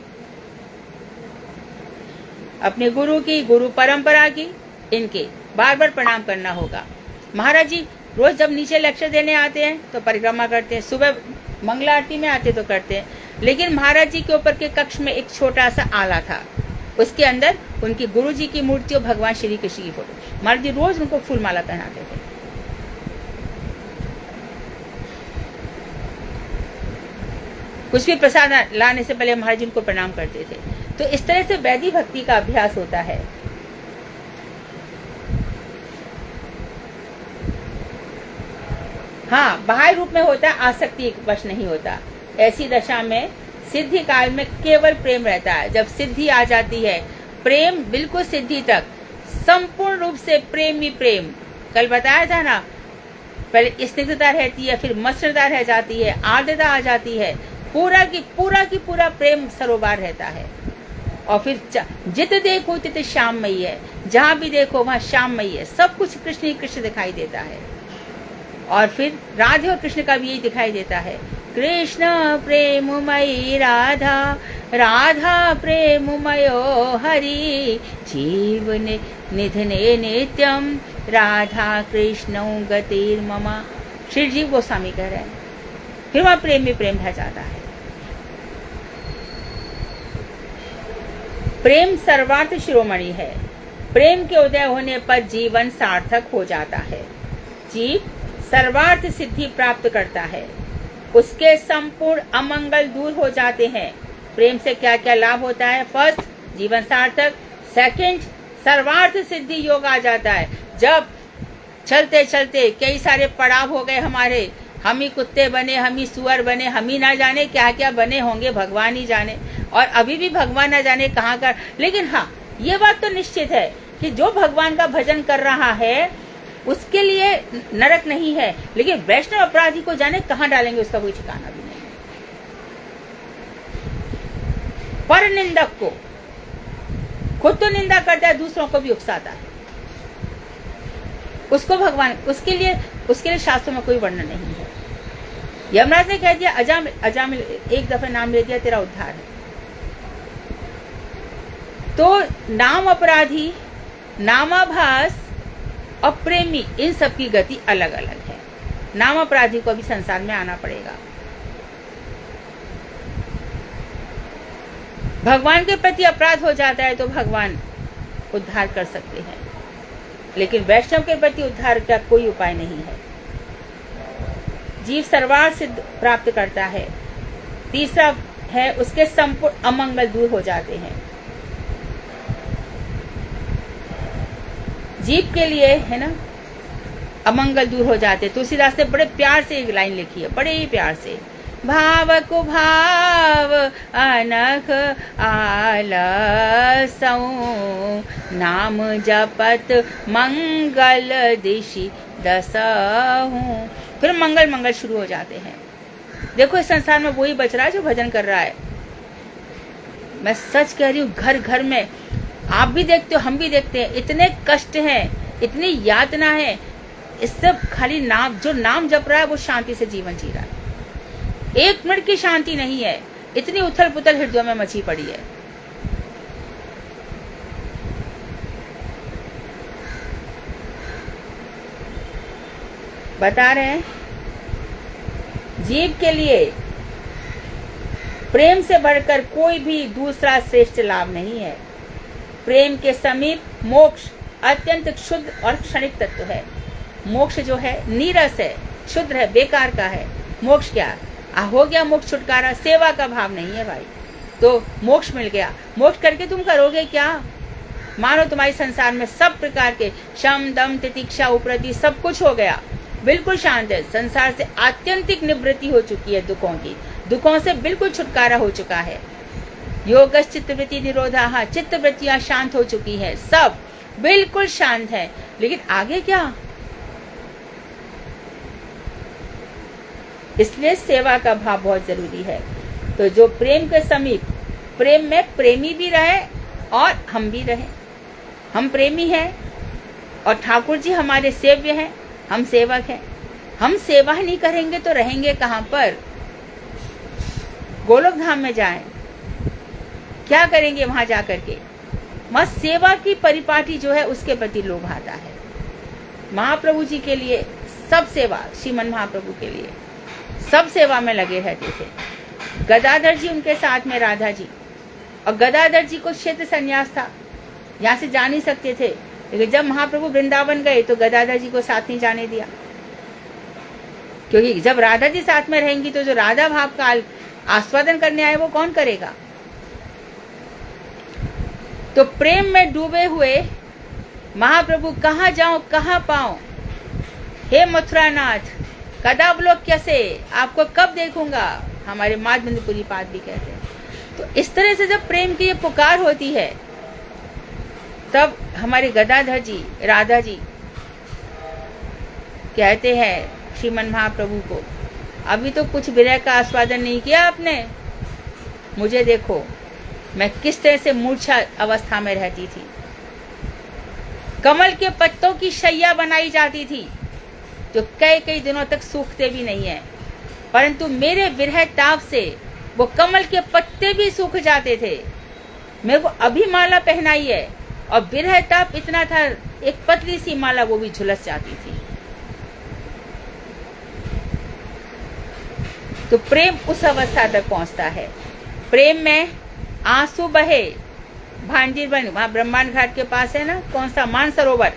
अपने गुरु की, गुरु परंपरा की, इनके बार बार प्रणाम करना होगा। महाराज जी रोज जब नीचे लेक्चर देने आते हैं तो परिक्रमा करते हैं, सुबह मंगला आरती में आते तो करते हैं, लेकिन महाराज जी के ऊपर के कक्ष में एक छोटा सा आला था, उसके अंदर उनकी गुरु जी की मूर्ति और भगवान श्री कृष्ण की फोटो। महाराज जी रोज उनको फूल माला पहनाते थे। कुछ भी प्रसाद लाने से पहले महाराज जी उनको प्रणाम करते थे। तो इस तरह से वैदिक भक्ति का अभ्यास होता है। हाँ, बाह्य रूप में होता है, आसक्ति वश नहीं होता। ऐसी दशा में सिद्धि काल में केवल प्रेम रहता है। जब सिद्धि आ जाती है, प्रेम बिल्कुल सिद्धि तक संपूर्ण रूप से प्रेम ही प्रेम। कल बताया था ना, पहले स्निग्धता रहती है, फिर मसरता रह जाती है, आर्द्रता आ जाती है, पूरा प्रेम सरोवर रहता है। और फिर जित देखो तित श्याममयी है, जहां भी देखो वहां श्याममयी है, सब कुछ कृष्ण ही कृष्ण दिखाई देता है। और फिर राधे और कृष्ण का भी यही दिखाई देता है, कृष्ण प्रेममयी राधा, राधा प्रेममयो हरि, जीवन निधने नित्यम राधा कृष्ण गतिर्ममा। श्री जीव गोस्वामी कह रहे हैं। फिर वहां प्रेम में प्रेम रह जाता है। प्रेम सर्वार्थ शिरोमणि है। प्रेम के उदय होने पर जीवन सार्थक हो जाता है। जीव सर्वार्थ सिद्धि प्राप्त करता है, उसके संपूर्ण अमंगल दूर हो जाते हैं। प्रेम से क्या क्या लाभ होता है? फर्स्ट, जीवन सार्थक। सेकंड, सर्वार्थ सिद्धि योग आ जाता है। जब चलते चलते कई सारे पड़ाव हो गए हमारे, हम ही कुत्ते बने, हम ही सुअर बने, हम ही ना जाने क्या क्या बने होंगे, भगवान ही जाने, और अभी भी भगवान ना जाने कहाँ का। लेकिन हाँ, ये बात तो निश्चित है कि जो भगवान का भजन कर रहा है उसके लिए नरक नहीं है, लेकिन वैष्णव अपराधी को जाने कहाँ डालेंगे उसका कोई ठिकाना भी नहीं। पर निंदक को खुद तो निंदा करता है, दूसरों को भी उकसाता है, उसको भगवान, उसके लिए शास्त्रों में कोई वर्णन नहीं है। यमराज ने कह दिया अजामिल एक दफा नाम ले दिया, तेरा उद्धार है। तो नाम अपराधी, नामाभास और प्रेमी, इन सब की गति अलग अलग है। नाम अपराधी को भी संसार में आना पड़ेगा। भगवान के प्रति अपराध हो जाता है तो भगवान उद्धार कर सकते हैं, लेकिन वैष्णव के प्रति उद्धार का कोई उपाय नहीं है। जीव सर्वार्थ सिद्ध प्राप्त करता है। तीसरा है, उसके संपूर्ण अमंगल दूर हो जाते हैं। जीव के लिए है ना, अमंगल दूर हो जाते। तुलसीदास ने बड़े प्यार से एक लाइन लिखी है, बड़े ही प्यार से, भाव को भाव अनख आलसौ, नाम जपत मंगल दिशि दसहूं। फिर मंगल मंगल शुरू हो जाते हैं। देखो इस संसार में वही बच रहा है जो भजन कर रहा है। मैं सच कह रही हूँ, घर घर में आप भी देखते हो, हम भी देखते हैं, इतने कष्ट हैं, इतनी यातना है। इससे खाली नाम, जो नाम जप रहा है वो शांति से जीवन जी रहा है। एक मिनट की शांति नहीं है, इतनी उथल पुथल हृदय में मची पड़ी है। बता रहे हैं, जीव के लिए प्रेम से बढ़कर कोई भी दूसरा श्रेष्ठ लाभ नहीं है। प्रेम के समीप मोक्ष अत्यंत शुद्ध और क्षणिक तत्व है। मोक्ष जो है नीरस है, शुद्ध है, बेकार का है। मोक्ष क्या हो गया? मोक्ष छुटकारा, सेवा का भाव नहीं है भाई, तो मोक्ष मिल गया। मोक्ष करके तुम करोगे क्या? मानो तुम्हारे संसार में सब प्रकार के शम दम तितिक्षा उपरति सब कुछ हो गया, बिल्कुल शांत है। संसार से आत्यंतिक निवृत्ति हो चुकी है, दुखों की, दुखों से बिल्कुल छुटकारा हो चुका है। योगश चित्तवृत्ति निरोधा, चित्तवृत्तियां शांत हो चुकी है, सब बिल्कुल शांत है। लेकिन आगे क्या? इसलिए सेवा का भाव बहुत जरूरी है। तो जो प्रेम के समीप, प्रेम में प्रेमी भी रहे और हम भी रहे। हम प्रेमी हैं और ठाकुर जी हमारे सेव्य हैं, हम सेवक हैं। हम सेवा नहीं करेंगे तो रहेंगे कहाँ पर? गोलोक धाम में जाएं, क्या करेंगे वहां जाकर के? वहां सेवा की परिपाटी जो है उसके प्रति लोभ आता है। महाप्रभु जी के लिए सब सेवा, श्रीमन महाप्रभु के लिए सब सेवा में लगे रहते थे। गदाधर जी उनके साथ में, राधा जी, और गदाधर जी को क्षेत्र संन्यास था, यहाँ से जा नहीं सकते थे। लेकिन जब महाप्रभु वृंदावन गए तो गदाधर जी को साथ नहीं जाने दिया, क्योंकि जब राधा जी साथ में रहेंगी तो जो राधा भाव का आस्वादन करने आए वो कौन करेगा? तो प्रेम में डूबे हुए महाप्रभु कहाँ जाऊं कहाँ पाऊं, हे मथुरानाथ कदा अवलोक्य से, आपको कब देखूंगा? हमारे माधवेंद्रपुरी पाद भी कहते हैं। तो इस तरह से जब प्रेम की ये पुकार होती है तब हमारे गदाधर जी, राधा जी कहते हैं श्रीमन महाप्रभु को, अभी तो कुछ विरह का आस्वादन नहीं किया आपने, मुझे देखो मैं किस तरह से मूर्छा अवस्था में रहती थी। कमल के पत्तों की शैया बनाई जाती थी जो कई कई दिनों तक सूखते भी नहीं है, परंतु मेरे विरह ताप से वो कमल के पत्ते भी सूख जाते थे। मेरे को अभी माला पहनाई है और विरह ताप इतना था, एक पतली सी माला वो भी झुलस जाती थी। तो प्रेम उस अवस्था तक पहुंचता है। प्रेम में आंसू बहे, भांडीर बन, वहां ब्रह्मांड घाट के पास है ना, कौन सा, मानसरोवर,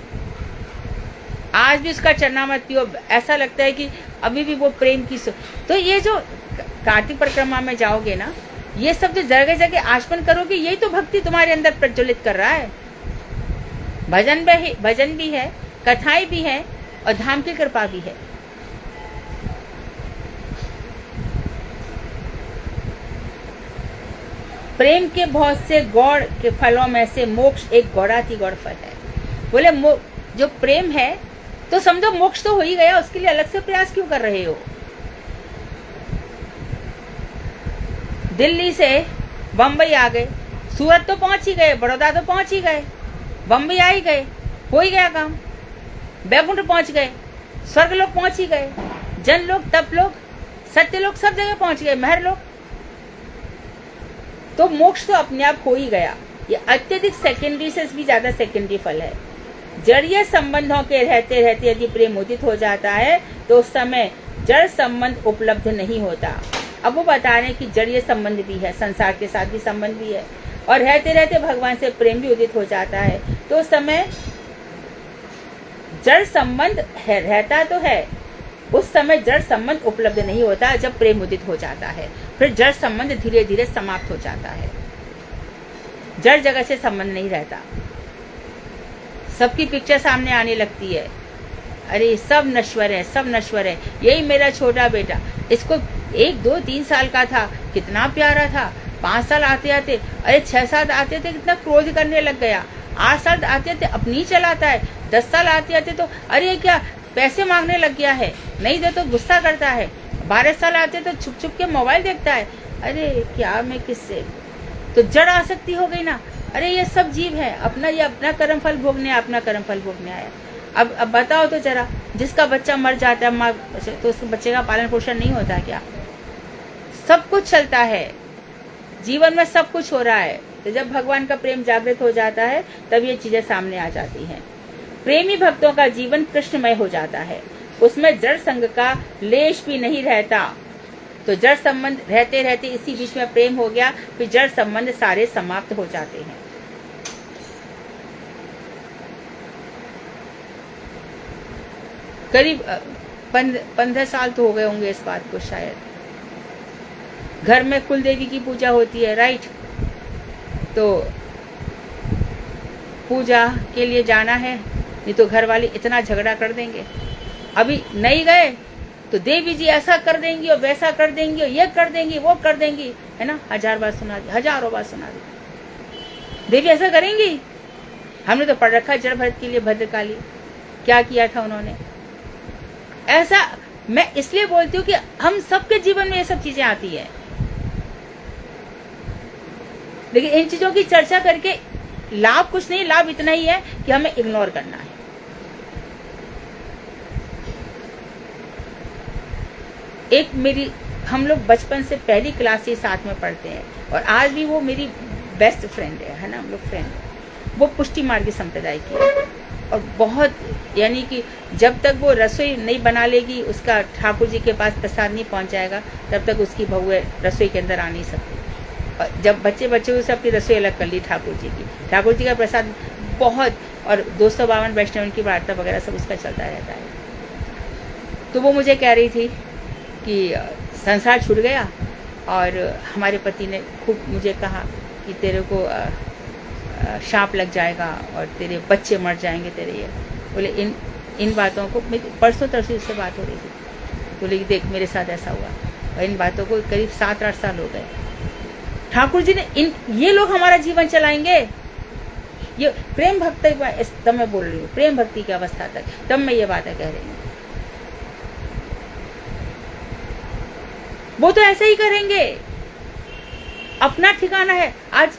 आज भी उसका चरणामृत पियो, ऐसा लगता है कि अभी भी वो प्रेम की तो ये जो कार्तिक परिक्रमा में जाओगे ना, ये सब जो जगह जगह आचमन करोगे, यही तो भक्ति तुम्हारे अंदर प्रज्वलित कर रहा है। भजन भी है, कथाएं भी है और धाम की कृपा भी है। प्रेम के बहुत से गौड़ के फलों में से मोक्ष एक गौड़ाती गौड़ फल है। बोले जो प्रेम है तो समझो मोक्ष तो हो ही गया, उसके लिए अलग से प्रयास क्यों कर रहे हो? दिल्ली से बम्बई आ गए, सूरत तो पहुंच ही गए, बड़ौदा तो पहुंच ही गए, बम्बई आ ही गए, हो ही गया काम। बैकुंठ पहुंच गए, स्वर्ग लोग पहुंच ही गए, जन लोग, तप लोग, सत्य लोग, सब जगह पहुंच गए, महर लोग। तो मोक्ष तो अपने आप हो ही गया। ये अत्यधिक सेकेंडरी से भी ज्यादा सेकेंडरी फल है। जड़ीय संबंधों के रहते रहते यदि प्रेम उदित हो जाता है तो उस समय जड़ संबंध उपलब्ध नहीं होता। अब वो बता रहे हैं कि जड़ीय संबंध भी है, संसार के साथ भी संबंध भी है, और रहते रहते भगवान से प्रेम भी उदित हो जाता है तो उस समय जड़ संबंध रहता तो है, उस समय जड़ संबंध उपलब्ध नहीं होता। जब प्रेम उदित हो जाता है फिर जड़ संबंध धीरे धीरे समाप्त हो जाता है, जड़ जगह से संबंध नहीं रहता। सबकी पिक्चर सामने आने लगती है, अरे सब नश्वर है, सब नश्वर है। यही मेरा छोटा बेटा, इसको 1, 2, 3 साल का था, कितना प्यारा था। 5 साल आते आते, अरे 6 साल आते थे कितना क्रोध करने लग गया। 8 साल आते आते अपनी चलाता है। 10 साल आते आते तो अरे क्या पैसे मांगने लग गया है, नहीं दे तो गुस्सा करता है। 12 साल आते तो छुप छुप के मोबाइल देखता है। अरे क्या मैं किससे, तो जड़ आसक्ति हो गई ना। अरे ये सब जीव है, ये अपना कर्म फल भोगने, अपना कर्म फल भोगने आया। अब बताओ तो जरा, जिसका बच्चा मर जाता है माँ, तो उसके बच्चे का पालन पोषण नहीं होता क्या? सब कुछ चलता है, जीवन में सब कुछ हो रहा है। तो जब भगवान का प्रेम जागृत हो जाता है तब ये चीजें सामने आ जाती हैं। प्रेमी भक्तों का जीवन कृष्णमय हो जाता है, उसमें जड़ संग का लेश भी नहीं रहता। तो जड़ संबंध रहते रहते इसी बीच में प्रेम हो गया, फिर जड़ संबंध सारे समाप्त हो जाते हैं। करीब 15 साल तो हो गए होंगे इस बात को शायद। घर में कुल देवी की पूजा होती है, राइट? तो पूजा के लिए जाना है, नहीं तो घर वाले इतना झगड़ा कर देंगे। अभी नहीं गए तो देवी जी ऐसा कर देंगी और वैसा कर देंगी और ये कर देंगी वो कर देंगी, है ना? 1000 बार सुना दी, हजारों बार सुना दी। देवी ऐसा करेंगी? हमने तो पढ़ रखा जड़ भरत के लिए भद्रकाली, क्या किया था उन्होंने। ऐसा मैं इसलिए बोलती हूँ कि हम सबके जीवन में ये सब चीजें आती है। लेकिन इन चीजों की चर्चा करके लाभ कुछ नहीं, लाभ इतना ही है कि हमें इग्नोर करना है। एक मेरी, हम लोग बचपन से पहली क्लास से साथ में पढ़ते हैं और आज भी वो मेरी बेस्ट फ्रेंड है ना, हम लोग फ्रेंड है। वो पुष्टि मार्गी संप्रदाय की है और बहुत, यानी कि जब तक वो रसोई नहीं बना लेगी, उसका ठाकुर जी के पास प्रसाद नहीं पहुंच जाएगा, तब तक उसकी बहू रसोई के अंदर आ नहीं सकती। और जब बच्चे हुए सब अपनी रसोई अलग कर ली ठाकुर जी की, ठाकुर जी का प्रसाद बहुत, और 252 वैष्णव की वार्ता वगैरह सब उसका चलता रहता है। तो वो मुझे कह रही थी कि संसार छूट गया और हमारे पति ने खूब मुझे कहा कि तेरे को शाप लग जाएगा और तेरे बच्चे मर जाएंगे तेरे। ये बोले इन बातों को, परसों तरसों इससे बात हो रही थी, बोले देख मेरे साथ ऐसा हुआ, और इन बातों को करीब 7-8 साल हो गए। ठाकुर जी ने ये लोग हमारा जीवन चलाएंगे। ये प्रेम भक्ति, तब मैं बोल रही हूँ प्रेम भक्ति की अवस्था तक, तब मैं ये बातें कह रही हूँ। वो तो ऐसे ही करेंगे, अपना ठिकाना है। आज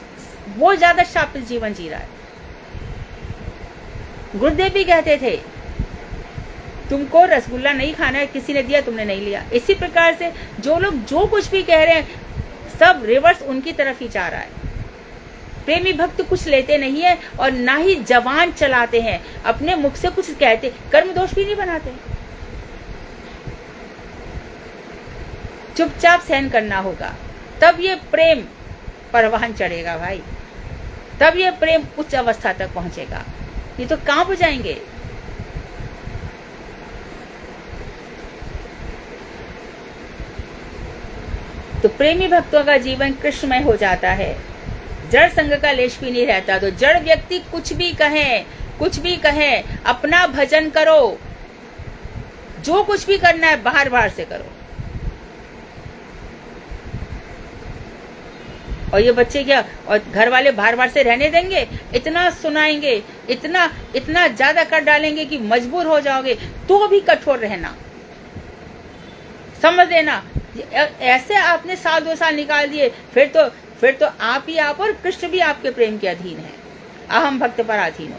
वो ज्यादा शापित जीवन जी रहा है। गुरुदेव भी कहते थे तुमको रसगुल्ला नहीं खाना है, किसी ने दिया तुमने नहीं लिया। इसी प्रकार से जो लोग जो कुछ भी कह रहे हैं, सब रिवर्स उनकी तरफ ही जा रहा है। प्रेमी भक्त कुछ लेते नहीं है और ना ही जवान चलाते हैं, अपने मुख से कुछ कहते, कर्म दोष भी नहीं बनाते। चुपचाप सहन करना होगा, तब ये प्रेम परवान चढ़ेगा भाई, तब ये प्रेम उच्च अवस्था तक पहुंचेगा। ये तो कांप हो जाएंगे। तो प्रेमी भक्तों का जीवन कृष्णमय हो जाता है, जड़ संग का लेश भी नहीं रहता। तो जड़ व्यक्ति कुछ भी कहे, अपना भजन करो, जो कुछ भी करना है बाहर से करो। और ये बच्चे क्या, और घर वाले बाहर से रहने देंगे, इतना सुनाएंगे, इतना ज्यादा कर डालेंगे कि मजबूर हो जाओगे, तो भी कठोर रहना, समझ लेना। ऐसे आपने 1-2 साल निकाल दिए, फिर तो आप ही आप और कृष्ण भी आपके प्रेम के अधीन है, अहम भक्त पराधीन हो।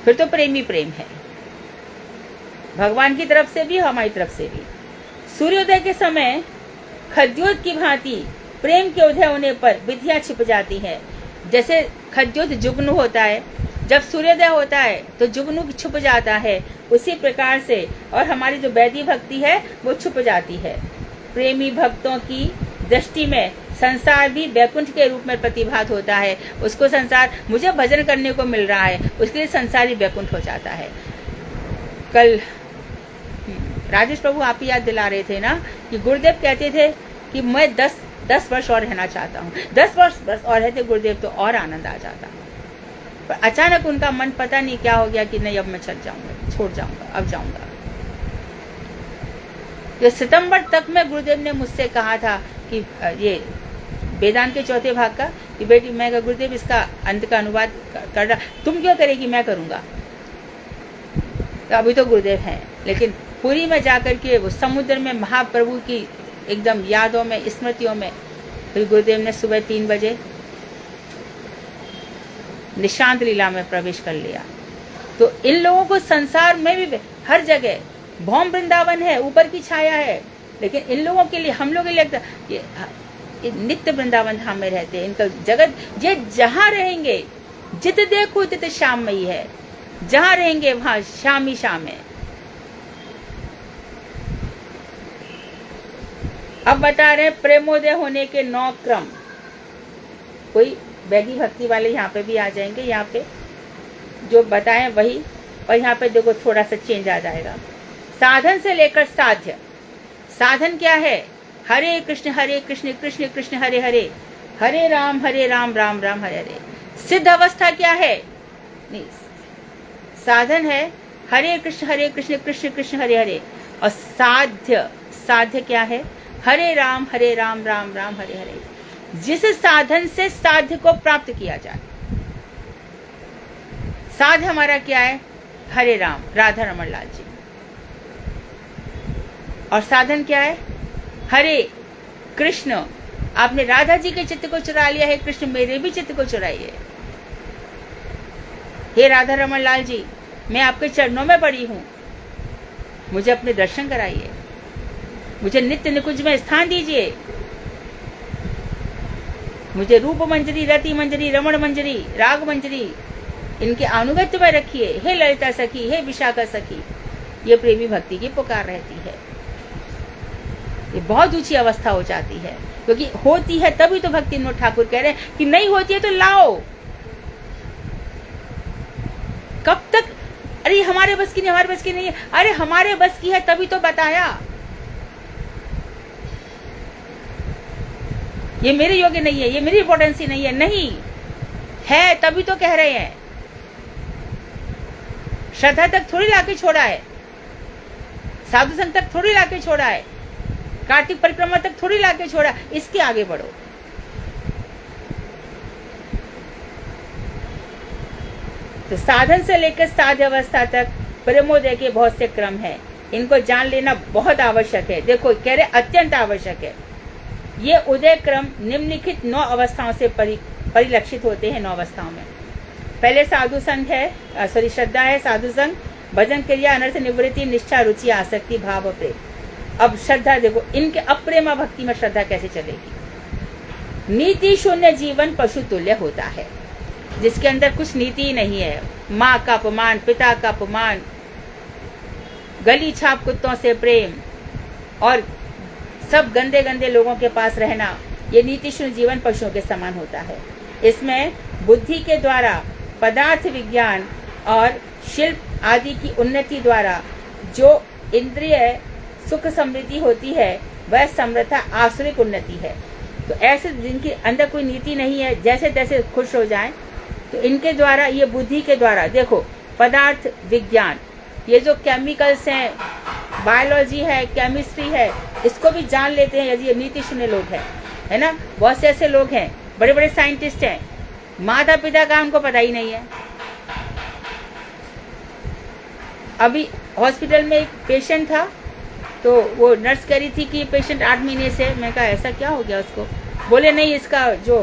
फिर तो प्रेमी प्रेम है, भगवान की तरफ से भी हमारी तरफ से भी। सूर्योदय के समय खद्योत की भांति प्रेम के उदय होने पर विधियां छिप जाती है। जैसे खद्योत जुगनू होता है, जब सूर्योदय होता है तो जुगनू छुप जाता है, उसी प्रकार से और हमारी जो वैदिक भक्ति है वो छुप जाती है। प्रेमी भक्तों की दृष्टि में संसार भी वैकुंठ के रूप में प्रतिभात होता है। उसको संसार, मुझे भजन करने को मिल रहा है, उसके लिए संसार ही वैकुंठ हो जाता है। कल राजेश प्रभु आप ही याद दिला रहे थे ना कि गुरुदेव कहते थे कि मैं 10 वर्ष और रहना चाहता हूँ। 10 वर्ष बस और रहते गुरुदेव तो और आनंद आ जाता। पर अचानक उनका मन पता नहीं क्या हो गया कि नहीं अब मैं चल जाऊंगा, छोड़ जाऊंगा, अब जाऊंगा। तो सितंबर तक में गुरुदेव ने मुझसे कहा था कि ये वेदांत के 4थे भाग का, कि बेटी मैं गुरुदेव इसका अंत का अनुवाद कर रहा, तुम क्यों करेगी, मैं करूंगा। तो अभी तो गुरुदेव हैं, लेकिन पुरी में जाकर के वो समुद्र में महाप्रभु की एकदम यादों में, स्मृतियों में, फिर गुरुदेव ने सुबह 3 बजे निशांत लीला में प्रवेश कर लिया। तो इन लोगों को संसार में भी हर जगह भौम वृंदावन है, ऊपर की छाया है, लेकिन इन लोगों के लिए, हम लोगों के लिए ये नित्य वृंदावन धाम में रहते हैं। इनका जगत, ये जहाँ रहेंगे, जित देखो तित श्याममयी है, जहाँ रहेंगे वहां श्याम ही श्याम है। अब बता रहे हैं प्रेमोदय होने के 9 क्रम। कोई वैदिक भक्ति वाले यहाँ पे भी आ जाएंगे, यहाँ पे जो बताएं वही, और यहाँ पे देखो थोड़ा सा चेंज आ जाएगा। साधन से लेकर साध्य। साधन क्या है? हरे कृष्ण कृष्ण कृष्ण हरे हरे, हरे राम राम राम हरे हरे। सिद्ध अवस्था क्या है? नहीं, साधन है हरे कृष्ण कृष्ण कृष्ण हरे हरे, और साध्य क्या है? हरे राम राम राम हरे हरे। जिस साधन से साध्य को प्राप्त किया जाए। साध हमारा क्या है? हरे राम, राधा रमन लाल जी। और साधन क्या है? हरे कृष्ण, आपने राधा जी के चित्त को चुरा लिया है, कृष्ण मेरे भी चित्त को चुराइए। हे राधा रमन लाल जी, मैं आपके चरणों में पड़ी हूँ, मुझे अपने दर्शन कराइए, मुझे नित्य निकुंज में स्थान दीजिए, मुझे रूप मंजरी, रति मंजरी, रमण मंजरी, राग मंजरी, इनके अनुगत्य में रखिए। हे ललिता सखी, हे विशाखा सखी, ये प्रेमी भक्ति की पुकार रहती है। ये बहुत ऊंची अवस्था हो जाती है, क्योंकि होती है तभी तो भक्ति विनोद ठाकुर कह रहे हैं कि नहीं होती है तो लाओ। कब तक अरे हमारे बस की नहीं, हमारे बस की नहीं है, अरे हमारे बस की है तभी तो बताया। ये मेरे योग्य नहीं है, ये मेरी इंपॉर्टेंसी नहीं है, नहीं है तभी तो कह रहे हैं। श्रद्धा तक थोड़ी लाके छोड़ा है, साधु संत तक थोड़ी लाके छोड़ा है, कार्तिक परिक्रमा तक थोड़ी लाके छोड़ा, इसके आगे बढ़ो। तो साधन से लेकर साध्य अवस्था तक प्रेमोदय के बहुत से क्रम हैं, इनको जान लेना बहुत आवश्यक है। देखो कह रहे अत्यंत आवश्यक है। ये उदय क्रम निम्नलिखित 9 अवस्थाओं से परिलक्षित होते हैं। 9 अवस्थाओं में पहले साधु संग है, श्रद्धा है, साधु संग, भजन क्रिया, अनर्थ निवृत्ति, निष्ठा, रुचि, आसक्ति, भाव, प्रेम। अब श्रद्धा देखो, इनके अप्रेमा भक्ति में श्रद्धा कैसे चलेगी। नीति शून्य जीवन पशु तुल्य होता है, जिसके अंदर कुछ नीति ही नहीं है। माँ का अपमान, पिता का अपमान, गली छाप कुत्तों से प्रेम और सब गंदे गंदे लोगों के पास रहना, ये नीति शून्य जीवन पशुओं के समान होता है। इसमें बुद्धि के द्वारा पदार्थ विज्ञान और शिल्प आदि की उन्नति द्वारा जो इंद्रिय सुख समृद्धि होती है, वह समृद्धा आसुरिक उन्नति है। तो ऐसे जिनके अंदर कोई नीति नहीं है, जैसे तैसे खुश हो जाएं, तो इनके द्वारा, ये बुद्धि के द्वारा, देखो पदार्थ विज्ञान, ये जो केमिकल्स हैं, बायोलॉजी है, केमिस्ट्री है, इसको भी जान लेते हैं यदि ये नीति शून्य लोग हैं, है ना। बहुत से ऐसे लोग हैं, बड़े बड़े साइंटिस्ट हैं, माता पिता का हमको पता ही नहीं है। अभी हॉस्पिटल में एक पेशेंट था, तो वो नर्स कह रही थी कि पेशेंट 8 महीने से, मैं कहा ऐसा क्या हो gया उसको। बोले नहीं, इसका जो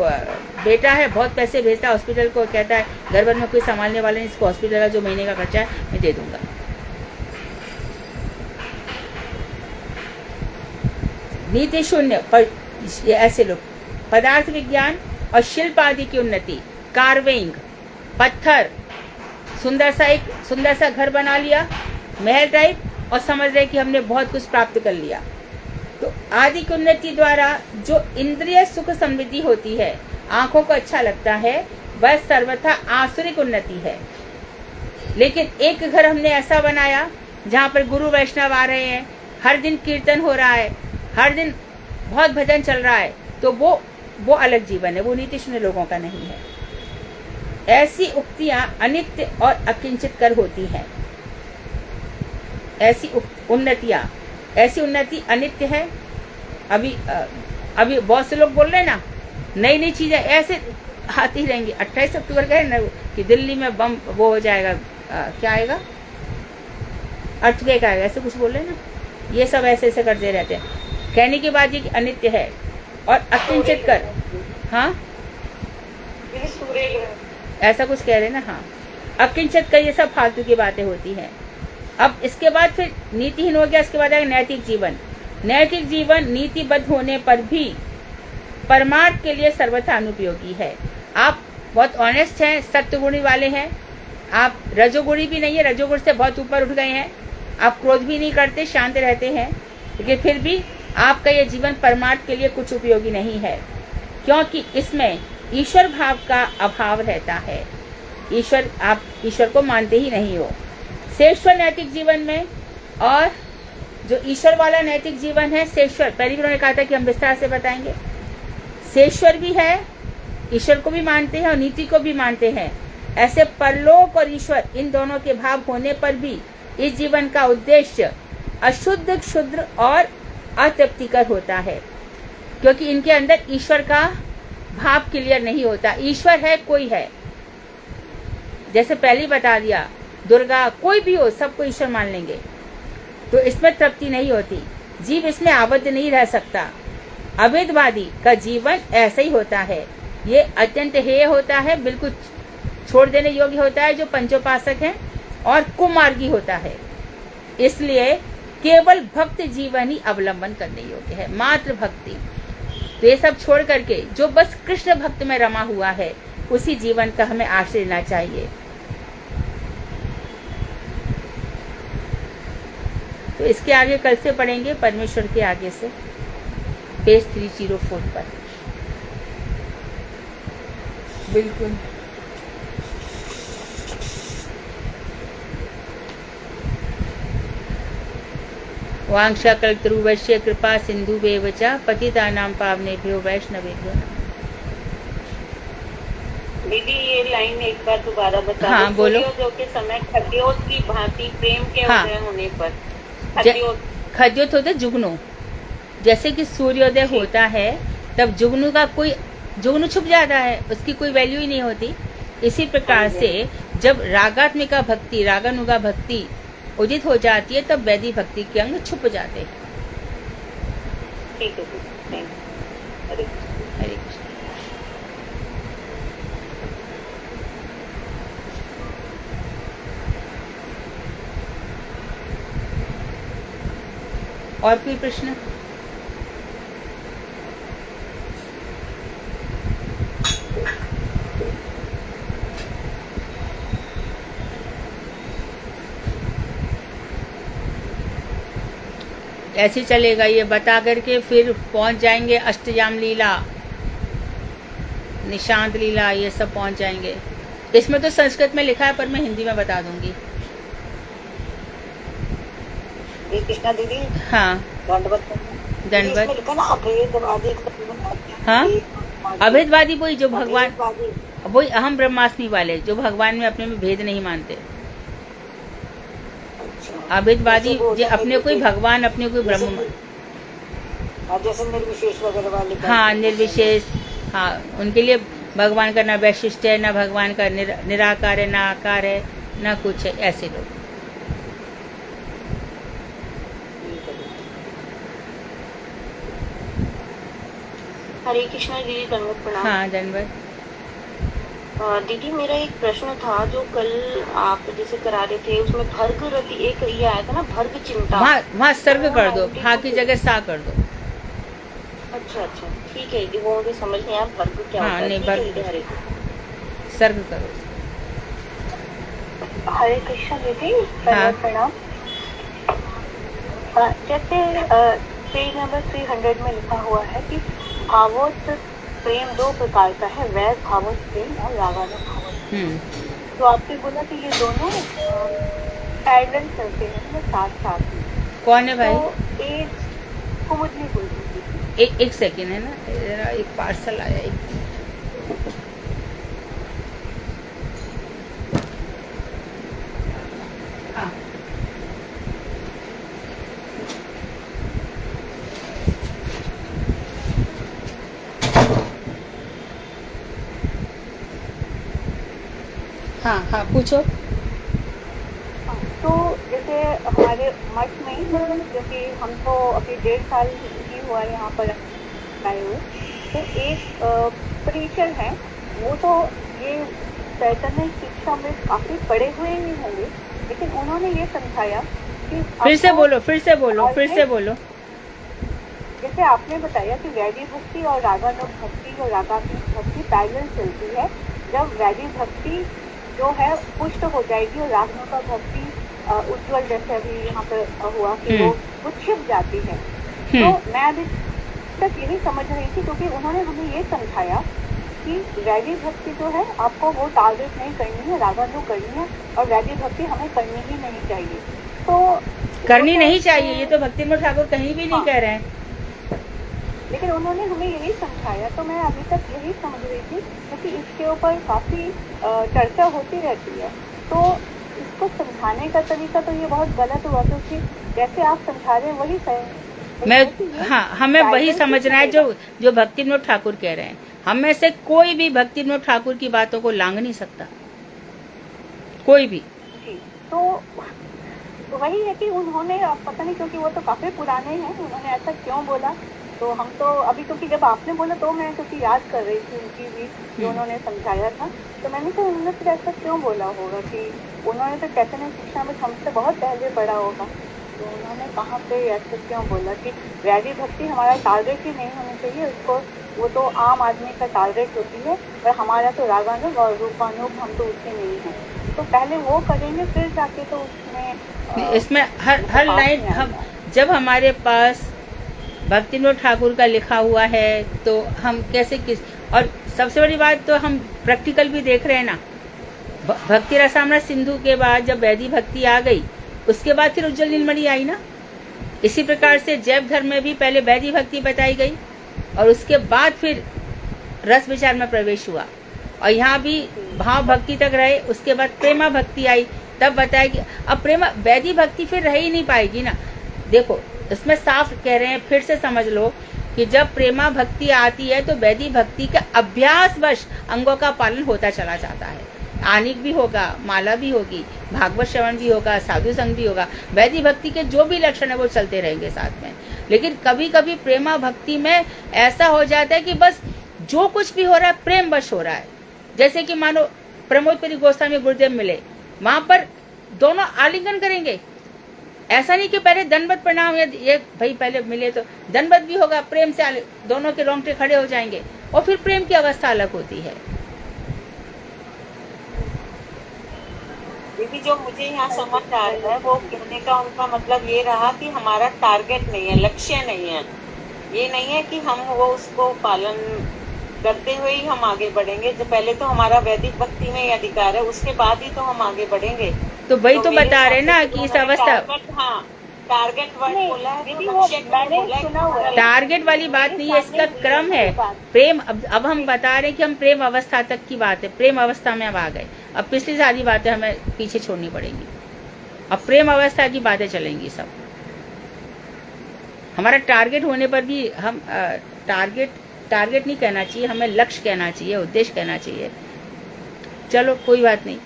बेटा है बहुत पैसे भेजता है हॉस्पिटल को, कहता है घर भर में कोई संभालने वाला नहीं, इसको हॉस्पिटल का जो महीने का खर्चा है मैं दे दूंगा। नीति शून्य पर ऐसे लोग, पदार्थ विज्ञान और शिल्प आदि की उन्नति, कार्विंग, पत्थर, सुंदर सा घर बना लिया महल टाइप, और समझ रहे कि हमने बहुत कुछ प्राप्त कर लिया। तो आदि की उन्नति द्वारा जो इंद्रिय सुख समृद्धि होती है, आंखों को अच्छा लगता है, वह सर्वथा आसुरिक उन्नति है। लेकिन एक घर हमने ऐसा बनाया जहाँ पर गुरु वैष्णव आ रहे हैं, हर दिन कीर्तन हो रहा है, हर दिन बहुत भजन चल रहा है, तो वो अलग जीवन है, वो नीति शून्य लोगों का नहीं है। ऐसी उक्तियां अनित्य और अकिंचित कर होती हैं। ऐसी उन्नति अनित्य है। अभी बहुत से लोग बोल रहे हैं ना, नई नई चीजें ऐसे आती रहेंगी। 28 अक्टूबर का है ना कि दिल्ली में बम वो हो जाएगा, क्या आएगा, अर्थक्वेक आएगा, ऐसे कुछ बोल रहे हैं ना। ये सब ऐसे ऐसे करते रहते हैं। कहने की बात ये कि अनित्य है और अकिंचित कर, हाँ ऐसा कुछ कह रहे ना, हाँ अकिंचित कर, ये सब फालतू की बातें होती हैं। अब इसके बाद फिर नीतिहीन हो गया, इसके बाद आएगा नैतिक जीवन। नैतिक जीवन नीतिबद्ध होने पर भी परमार्थ के लिए सर्वथा अनुपयोगी है। आप बहुत ऑनेस्ट हैं, सत्यगुणी वाले हैं, आप रजोगुणी भी नहीं है, रजोगुण से बहुत ऊपर उठ गए हैं, आप क्रोध भी नहीं करते, शांत रहते हैं, लेकिन फिर भी आपका ये जीवन परमार्थ के लिए कुछ उपयोगी नहीं है, क्योंकि इसमें ईश्वर भाव का अभाव रहता है। आप ईश्वर को मानते ही नहीं हो। शेश्वर नैतिक जीवन में और जो ईश्वर वाला नैतिक जीवन है, शेश्वर, पहले भी उन्होंने कहा था कि हम विस्तार से बताएंगे। शेश्वर भी है, ईश्वर को भी मानते हैं और नीति को भी मानते हैं। ऐसे परलोक और ईश्वर, इन दोनों के भाव होने पर भी इस जीवन का उद्देश्य अशुद्ध, क्षुद्र और अतृप्तिकर होता है, क्योंकि इनके अंदर ईश्वर का भाव क्लियर नहीं होता। ईश्वर है, कोई है, जैसे पहले ही बता दिया, दुर्गा कोई भी हो, सबको ईश्वर मान लेंगे, तो इसमें तृप्ति नहीं होती। जीव इसमें आबद्ध नहीं रह सकता। अभेदवादी का जीवन ऐसा ही होता है। ये अत्यंत हेय होता है, बिल्कुल छोड़ देने योग्य होता है, जो पंचोपासक है, और कुमार्गी होता है। इसलिए केवल भक्त जीवन ही अवलंबन करने योग्य है, मात्र भक्ति। तो ये सब छोड़ करके जो बस कृष्ण भक्त में रमा हुआ है, उसी जीवन का हमें आश्रय लेना चाहिए। तो इसके आगे कल से पढ़ेंगे, परमेश्वर के आगे से, पेज 304 पर। बिल्कुल। वांछा कल्पतरुवश्य कृपा सिंधुवेव च पतितानां पावनेभ्यो वैष्णवेभ्यो नमः। दीदी ये लाइन एक बार दोबारा बता हाँ, दो। बोलो। सूर्योदय के समय खद्योत की भांति प्रेम के हाँ। उदय होने पर खद्योत होता है जुगनू। जैसे कि सूर्योदय होता है तब जुगनू छुप जाता है, उसकी कोई वैल्यू ही नहीं होती। इसी प्रकार से जब रागात्मिका भक्ति, रागानुगा भक्ति उदित हो जाती है, तब वैदिक भक्ति के अंग छुप जाते हैं। ठीक है, थैंक यू। हरे कृष्ण। और कोई प्रश्न? ऐसे चलेगा, ये बता करके फिर पहुंच जाएंगे अष्टयाम लीला, निशांत लीला, ये सब पहुंच जाएंगे। इसमें तो संस्कृत में लिखा है, पर मैं हिंदी में बता दूंगी। कृष्णा दीदी। हाँ, दंडवत। हाँ, अभेदवादी वही जो भगवान, वही अहम ब्रह्मास्मि वाले, जो भगवान में अपने में भेद नहीं मानते। अभेदवादी जो अपने कोई भगवान, अपने कोई ब्रह्म, जैसे निर्विशेष वगैरह वाले। हाँ, निर्विशेष। हाँ, उनके लिए भगवान का ना वैशिष्ट है, ना भगवान का निराकार है, ना आकार है, ना कुछ है, ऐसे लोग। हरे कृष्णा दीदी, दंडवत प्रणाम। हाँ, दंडवत। दीदी मेरा एक प्रश्न था, जो कल आप जैसे करा रहे थे, उसमें भर्ग रति एक ये आया था ना, भर्ग चिंता। वहाँ सर्ग कर दो, भा की जगह सा कर दो। अच्छा, ठीक है, वो मुझे समझ नहीं आया भर्ग क्या होता है। नहीं, भर्ग सर्ग करो। हरे कृष्ण दीदी, प्रणाम। जैसे पेज नंबर 300 में लिखा हुआ है कि भावोत प्रेम दो प्रकार का है, वैध भावोत प्रेम और रागानुग भावोत। तो आपने बोला कि ये दोनों पैरेलल चलते हैं, साथ साथ में। कौन है भाई? तो एक को मुझे बोल दीजिए। एक सेकेंड है ना, जरा एक पार्सल आया। हाँ, पूछो। तो जैसे हमारे मठ में, जैसे हम तो अभी 1.5 साल ही हुआ है यहाँ पर आए हुए, तो एक परिचर है, वो तो ये चैतन्य शिक्षा में काफी पढ़े हुए ही होंगे, लेकिन उन्होंने ये समझाया कि फिर से बोलो। जैसे आपने बताया कि वैदिक भक्ति और रागानुग भक्ति और रागात्मक भक्ति पैरेलल चलती है। जब वैदिक भक्ति जो है पुष्ट हो जाएगी और रागानुग भक्ति उज्जवल, जैसे अभी यहाँ पर हुआ कि वो छिप जाती है। तो मैं अभी तक यही समझ रही थी, क्योंकि उन्होंने हमें ये समझाया कि वैदिक भक्ति जो है आपको वो टारगेट नहीं करनी है, रागानुग करनी है, और वैदिक भक्ति हमें करनी ही नहीं चाहिए। तो करनी नहीं चाहिए, ये तो भक्तिविनोद ठाकुर कहीं भी नहीं कह रहे हैं, लेकिन उन्होंने हमें यही समझाया। तो मैं अभी तक यही समझ रही थी, क्योंकि इसके ऊपर काफी चर्चा होती रहती है। तो इसको समझाने का तरीका तो ये बहुत गलत हुआ, क्योंकि जैसे आप समझा रहे हैं वही सही। हमें वही समझना है जो भक्तिविनोद ठाकुर कह रहे हैं। हम में से कोई भी भक्तिविनोद ठाकुर की बातों को लांघ नहीं सकता, कोई भी। तो वही है कि उन्होंने, पता नहीं, क्योंकि वो तो काफी पुराने हैं, उन्होंने ऐसा क्यों बोला तो हम तो अभी, क्योंकि जब आपने बोला तो मैं क्योंकि याद कर रही थी उनकी भी जो उन्होंने समझाया था, तो मैंने कहा उन्होंने फिर ऐसा क्यों बोला होगा कि उन्होंने तो चैतन्य शिक्षा में हमसे बहुत पहले पढ़ा होगा, तो उन्होंने कहाँ पे ऐसा क्यों बोला कि वैदिक भक्ति हमारा टारगेट ही नहीं होनी चाहिए, उसको वो तो आम आदमी का टारगेट होती है, पर हमारा तो रागानुग और रूपानुग हम तो उसके नहीं हैं, तो पहले वो करेंगे फिर जाके तो उसमें इसमें हर लाइन हम जब हमारे पास भक्तिविनोद ठाकुर का लिखा हुआ है तो हम कैसे किस, और सबसे बड़ी बात तो हम प्रैक्टिकल भी देख रहे हैं ना। भक्ति रसामृत सिंधु के बाद जब वैदिक भक्ति आ गई, उसके बाद फिर उज्जवल नीलमणि आई ना। इसी प्रकार से जैव धर्म में भी पहले वैदिक भक्ति बताई गई और उसके बाद फिर रस विचार में प्रवेश हुआ, और यहाँ भी भाव भक्ति तक रहे, उसके बाद प्रेमा भक्ति आई, तब बताया कि अब प्रेमा वैदिक भक्ति फिर रह ही नहीं पाएगी ना। देखो इसमें साफ कह रहे हैं, फिर से समझ लो कि जब प्रेमा भक्ति आती है तो वैदिक भक्ति का अभ्यासवश अंगों का पालन होता चला जाता है। आनिक भी होगा, माला भी होगी, भागवत श्रवण भी होगा, साधु संग भी होगा, वैदिक भक्ति के जो भी लक्षण है वो चलते रहेंगे साथ में। लेकिन कभी कभी प्रेमा भक्ति में ऐसा हो जाता है कि बस जो कुछ भी हो रहा है प्रेम वश हो रहा है। जैसे कि मानो प्रमोदपुरी गोस्वामी गुरुदेव मिले, वहां पर दोनों आलिंगन करेंगे, ऐसा नहीं कि पहले दंडवत प्रणाम, ये भाई पहले मिले तो दंडवत भी होगा, प्रेम से दोनों के रोंगटे खड़े हो जाएंगे, और फिर प्रेम की अवस्था अलग होती है। दीदी जो मुझे यहाँ समझ आ रहा है वो कहने का उनका मतलब ये रहा कि हमारा टारगेट नहीं है, लक्ष्य नहीं है, ये नहीं है कि हम वो उसको पालन करते हुए ही हम आगे बढ़ेंगे। जो पहले तो हमारा वैदिक भक्ति में ही अधिकार है, उसके बाद ही तो हम आगे बढ़ेंगे। तो वही तो बता रहे ना कि इस अवस्था टारगेट बोला है, दीदी वो मैंने सुना हुआ है। टारगेट वाली बात नहीं है, इसका क्रम है प्रेम। अब हम बता रहे हैं कि हम प्रेम अवस्था तक की बात है, प्रेम अवस्था में अब आ गए, अब पिछली सारी बातें हमें पीछे छोड़नी पड़ेंगी, अब प्रेम अवस्था की बातें चलेंगी सब। हमारा टारगेट होने पर भी हम टारगेट नहीं कहना चाहिए, हमें लक्ष्य कहना चाहिए, उद्देश्य कहना चाहिए, चलो कोई बात नहीं।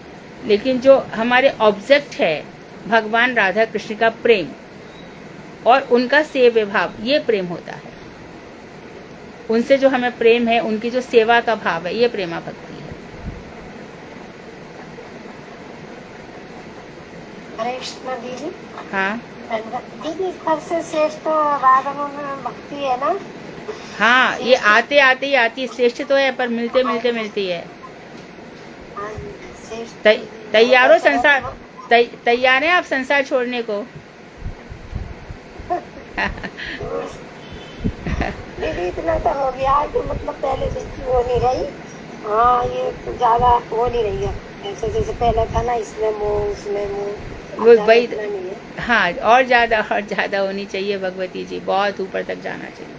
लेकिन जो हमारे ऑब्जेक्ट है भगवान राधा कृष्ण का प्रेम और उनका सेव्य भाव, ये प्रेम होता है। उनसे जो हमें प्रेम है, उनकी जो सेवा का भाव है, ये प्रेमा भक्ति है। हरे कृष्ण दीदी। हाँ दीदी सबसे श्रेष्ठ रागानुग भक्ति है ना। हाँ, ये आते आते ही आती है, श्रेष्ठ तो है पर मिलते मिलते मिलती है। तैयार हो संसार, तैयार हैं आप संसार छोड़ने को? दीदी इतना तो हो गया कि मतलब पहले जैसी वो नहीं रही। हाँ, ये तो ज्यादा वो नहीं रही है ऐसे जैसे पहले था ना, इसमें मुँह उसमें मुँह, वो वही। नहीं है। हाँ, और ज्यादा होनी चाहिए भगवती जी, बहुत ऊपर तक जाना चाहिए।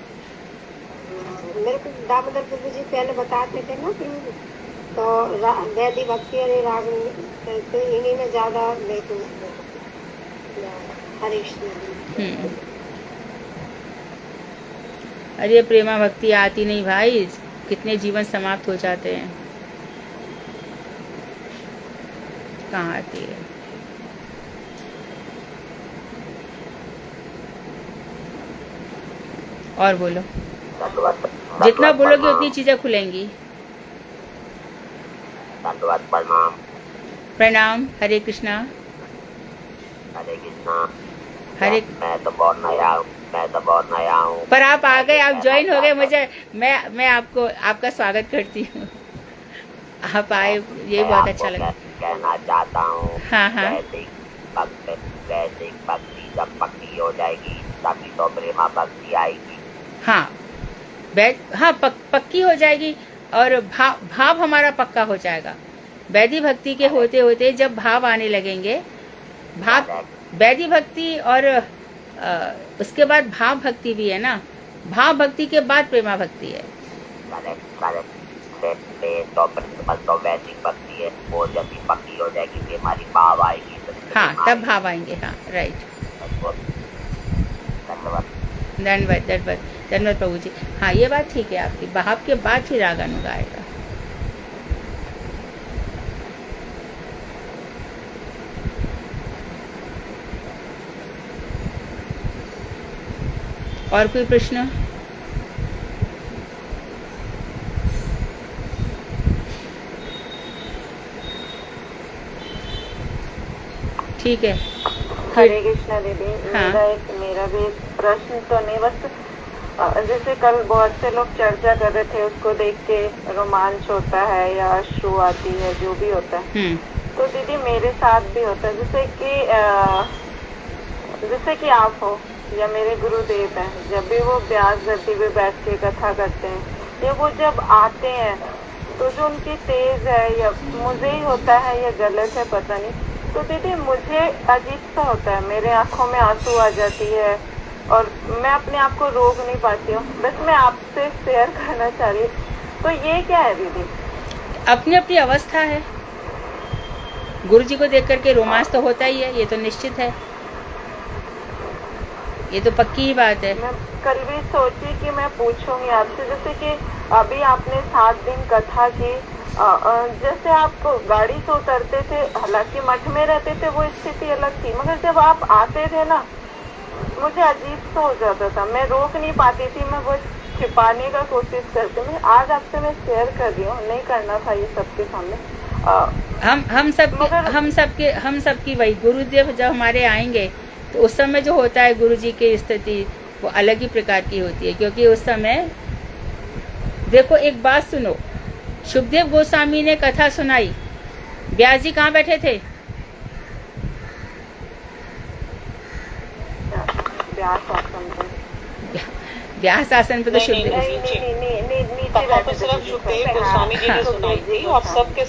मेरे को दामोदर प्रभु जी पहले बताते थे ना कि तो वैदिक भक्ति और राग तो इन्हीं में ज्यादा मेरे को हरे कृष्ण। अरे प्रेमा भक्ति आती नहीं भाई, कितने जीवन समाप्त हो जाते हैं, कहाँ आती है। और बोलो, जितना बोलोगे उतनी चीजें खुलेंगी। प्रणाम। हरे कृष्णा। हरे। मैं तो बहुत नया हूँ। पर आप आ गए, आप ज्वाइन हो गए, मुझे मैं आपको आपका स्वागत करती हूँ। आप आए, ये बहुत अच्छा लगा। कहना चाहता हूँ। हाँ हाँ। वैदिक भक्ति जब पक्की हो जाएगी तभी तो प्रेमा भक्ति आएगी। हाँ, हाँ पक्की हो जाएगी और भाव हमारा पक्का हो जाएगा। वैदिक भक्ति के होते होते जब भाव आने लगेंगे, वैदिक भक्ति और उसके बाद भाव भक्ति भी है ना, भाव भक्ति के बाद प्रेमा भक्ति है। तो वैदिक भक्ति है, वो जब भी पक्की हो जाएगी फिर हमारी भाव आएगी। हाँ, तब भाव आएंगे। हाँ, राइट। धन्यवाद प्रभु जी। हाँ, ये बात ठीक है आपकी, भाव के बाद फिर रागानुग आएगा। और कोई प्रश्न? ठीक है। हरे कृष्णा दीदी। हाँ। मेरा भी एक प्रश्न तो नहीं, बस जैसे कल बहुत से लोग चर्चा कर रहे थे, उसको देख के रोमांच होता है या अश्रु आती है, जो भी होता है। तो दीदी मेरे साथ भी होता है, जैसे कि आप हो या मेरे गुरुदेव हैं, जब भी वो ब्यास धरती पे बैठ के कथा करते हैं या वो जब आते हैं, तो जो उनकी तेज है या मुझे ही होता है या गलत है पता नहीं, तो दीदी मुझे अजीब सा होता है, मेरे आंखों में आंसू आ जाती है और मैं अपने आप को रोक नहीं पाती हूँ। बस मैं आपसे शेयर करना चाह रही हूँ, तो ये क्या है दीदी? अपनी अपनी अवस्था है। गुरु जी को देख करके रोमांच तो होता ही है, ये तो निश्चित है, ये तो पक्की ही बात है। मैं कल भी सोची कि मैं पूछूंगी आपसे, जैसे कि अभी आपने 7 दिन कथा की, जैसे आप गाड़ी से उतरते थे, हालांकि मठ में रहते थे वो स्थिति अलग थी, मगर जब आप आते थे ना, मुझे अजीब सा हो जाता था, मैं रोक नहीं पाती थी, मैं वो छिपाने का कोशिश करती हूँ। आज आपसे मैं शेयर कर रही हूँ, नहीं करना था ये सबके सामने। हम सबकी वही गुरुदेव जब हमारे आएंगे तो उस समय जो होता है गुरु जी की स्थिति वो अलग ही प्रकार की होती है, क्योंकि उस समय देखो एक बात सुनो, सुखदेव गोस्वामी ने कथा सुनाई, व्यास जी कहाँ बैठे थे? व्यास आसन पे तो सुखदेव कथा तो सिर्फ सुखदेव गोस्वामी जी ने सुनाई थी और सबके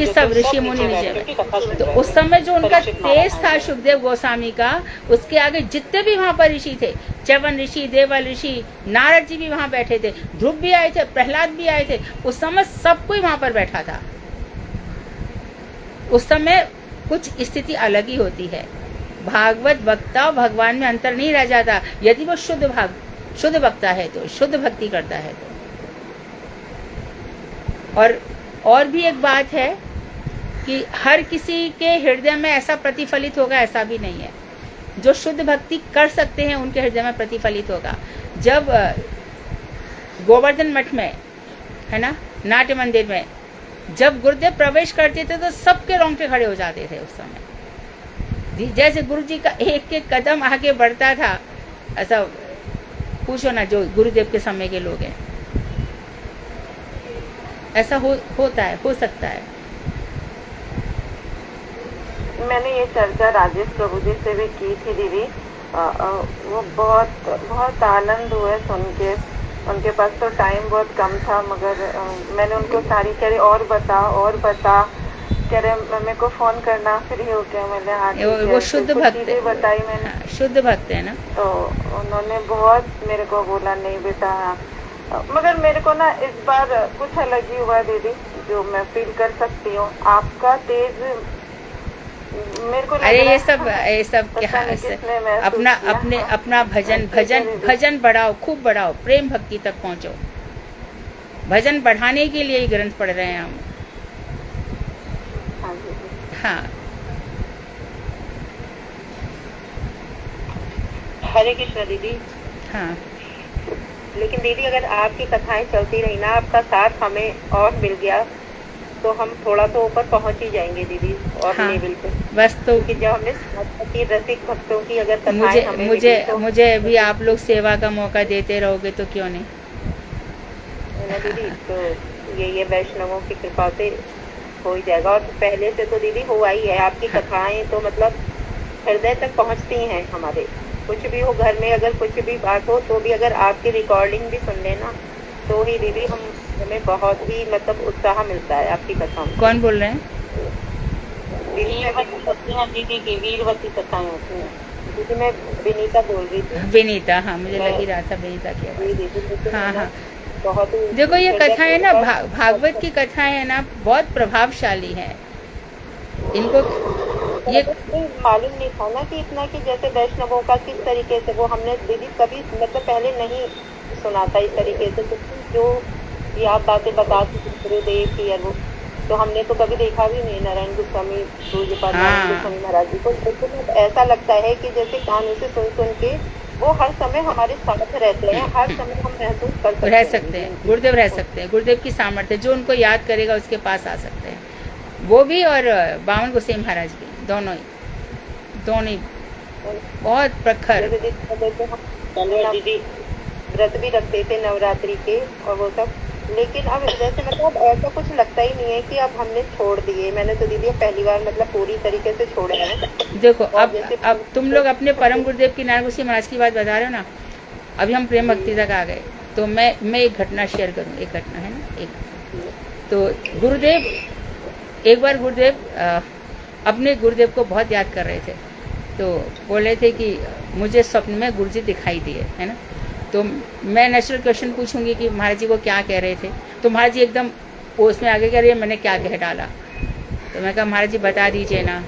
सब ऋषि मुनि नीचे तो उस समय जो उनका तेज था सुखदेव गोस्वामी का, उसके आगे जितने भी वहाँ पर ऋषि थे, च्यवन ऋषि, देवल ऋषि, नारद जी भी वहाँ बैठे थे, ध्रुव भी आए थे, प्रहलाद भी आए थे, उस समय सब कोई वहाँ पर बैठा था। उस समय कुछ स्थिति अलग ही होती है। भागवत वक्ता और भगवान में अंतर नहीं रह जाता, यदि वो शुद्ध वक्ता है तो, शुद्ध भक्ति करता है तो। और भी एक बात है कि हर किसी के हृदय में ऐसा प्रतिफलित होगा, ऐसा भी नहीं है। जो शुद्ध भक्ति कर सकते हैं उनके हृदय में प्रतिफलित होगा। जब गोवर्धन मठ में है ना, नाट्य मंदिर में जब गुरुदेव प्रवेश करते थे तो सबके रोंगटे खड़े हो जाते थे उस समय, जैसे गुरु जी का एक एक कदम आगे बढ़ता था। ऐसा पूछो ना जो गुरुदेव के समय के लोग हैं, ऐसा होता है, हो सकता है। मैंने ये चर्चा राजेश प्रभु जी से भी की थी दीदी, वो बहुत आनंद हुआ सुन के। उनके पास तो टाइम बहुत कम था, मगर मैंने उनको सारी कह रही और बता कह रहे मेरे को फोन करना, फ्री हो गया। मैंने वो शुद्ध भक्त बताई मैंने। हाँ, शुद्ध भक्त है ना, तो उन्होंने बहुत मेरे को बोला नहीं बेटा, मगर मेरे को ना इस बार कुछ अलग ही हुआ दीदी, जो मैं फील कर सकती हूँ। आपका तेज मेरे को अरे ये सब क्या, अपना भजन बढ़ाओ, खूब बढ़ाओ, प्रेम भक्ति तक पहुँचो। भजन बढ़ाने के लिए ही ग्रंथ पढ़ रहे हैं हम। हाँ, हरे कृष्ण दीदी। हाँ, लेकिन दीदी अगर आपकी कथाएं चलती रही ना, आपका साथ हमें और मिल गया, तो हम थोड़ा तो ऊपर पहुंच ही जाएंगे दीदी, और हाँ, लेवल पे। बस तो कि जब हमने रसिक भक्तों की अगर कथाएं हमें मिली, तो मुझे भी आप लोग सेवा का मौका देते रहोगे तो क्यों नहीं दीदी। तो ये वैष्णवों की कृपा से हो ही जाएगा, और पहले से तो दीदी हुआ ही है। आपकी कथाएं तो मतलब हृदय तक पहुंचती हैं हमारे। कुछ भी हो घर में, अगर कुछ भी बात हो तो भी अगर आपकी रिकॉर्डिंग भी सुन लेना तो ही दीदी हमें बहुत ही मतलब उत्साह मिलता है आपकी कथाओं में। कौन बोल रहे हैं? दीदी की वीरवती कथाएं होती हैं। दीदी मैं विनीता बोल रही थी। विनीता, हाँ मुझे लग ही रहा था विनीता की आवाज। हाँ हाँ, बहुत देखो ये कथाएं ना, भागवत की कथाएं है ना, बहुत प्रभावशाली है। इनको ये मालूम नहीं था ना कि इतना, कि जैसे वैष्णवों का किस तरीके से वो हमने दीदी कभी मतलब पहले नहीं सुना था इस तरीके से। तो जो ये आप बातें बताती गुरुदेव की, वो तो हमने तो कभी देखा भी नहीं। नारायण गोस्वामी पूज्यपाद नारायण गोस्वामी महाराज जी को तो ऐसा लगता है कि जैसे कानों से सुन के वो हर समय हमारे साथ रहते हैं, हर समय हम महसूस कर सकते हैं। गुरुदेव रह सकते हैं, गुरुदेव की सामर्थ्य, जो उनको याद करेगा उसके पास आ सकते हैं। वो भी और बावन गोसाई महाराज भी, दोनों ही। दोनों ही बहुत प्रखर। दीदी व्रत भी रखते थे नवरात्रि के और वो सब, लेकिन अब जैसे मतलब ऐसा कुछ लगता ही नहीं है कि अब हमने छोड़ दिए। मैंने तो दीदी पहली बार मतलब पूरी तरीके से छोड़े हैं। देखो अब तुम लोग अपने परम गुरुदेव की नारायण गुरुजी महाराज की बात बता रहे हो ना, अभी हम प्रेम भक्ति तक आ गए, तो मैं एक घटना शेयर करूँ। एक घटना है ना, एक तो गुरुदेव, एक बार गुरुदेव अपने गुरुदेव को बहुत याद कर रहे थे, तो बोल रहे थे कि मुझे स्वप्न में गुरुजी दिखाई दिए, है ना। तो मैं नेचुरल क्वेश्चन पूछूंगी कि महाराज जी वो क्या कह रहे थे, तो महाराज जी एकदम उसमें आगे कह रही है मैंने क्या कह डाला। तो मैं कहा महाराज जी बता दीजिए ना।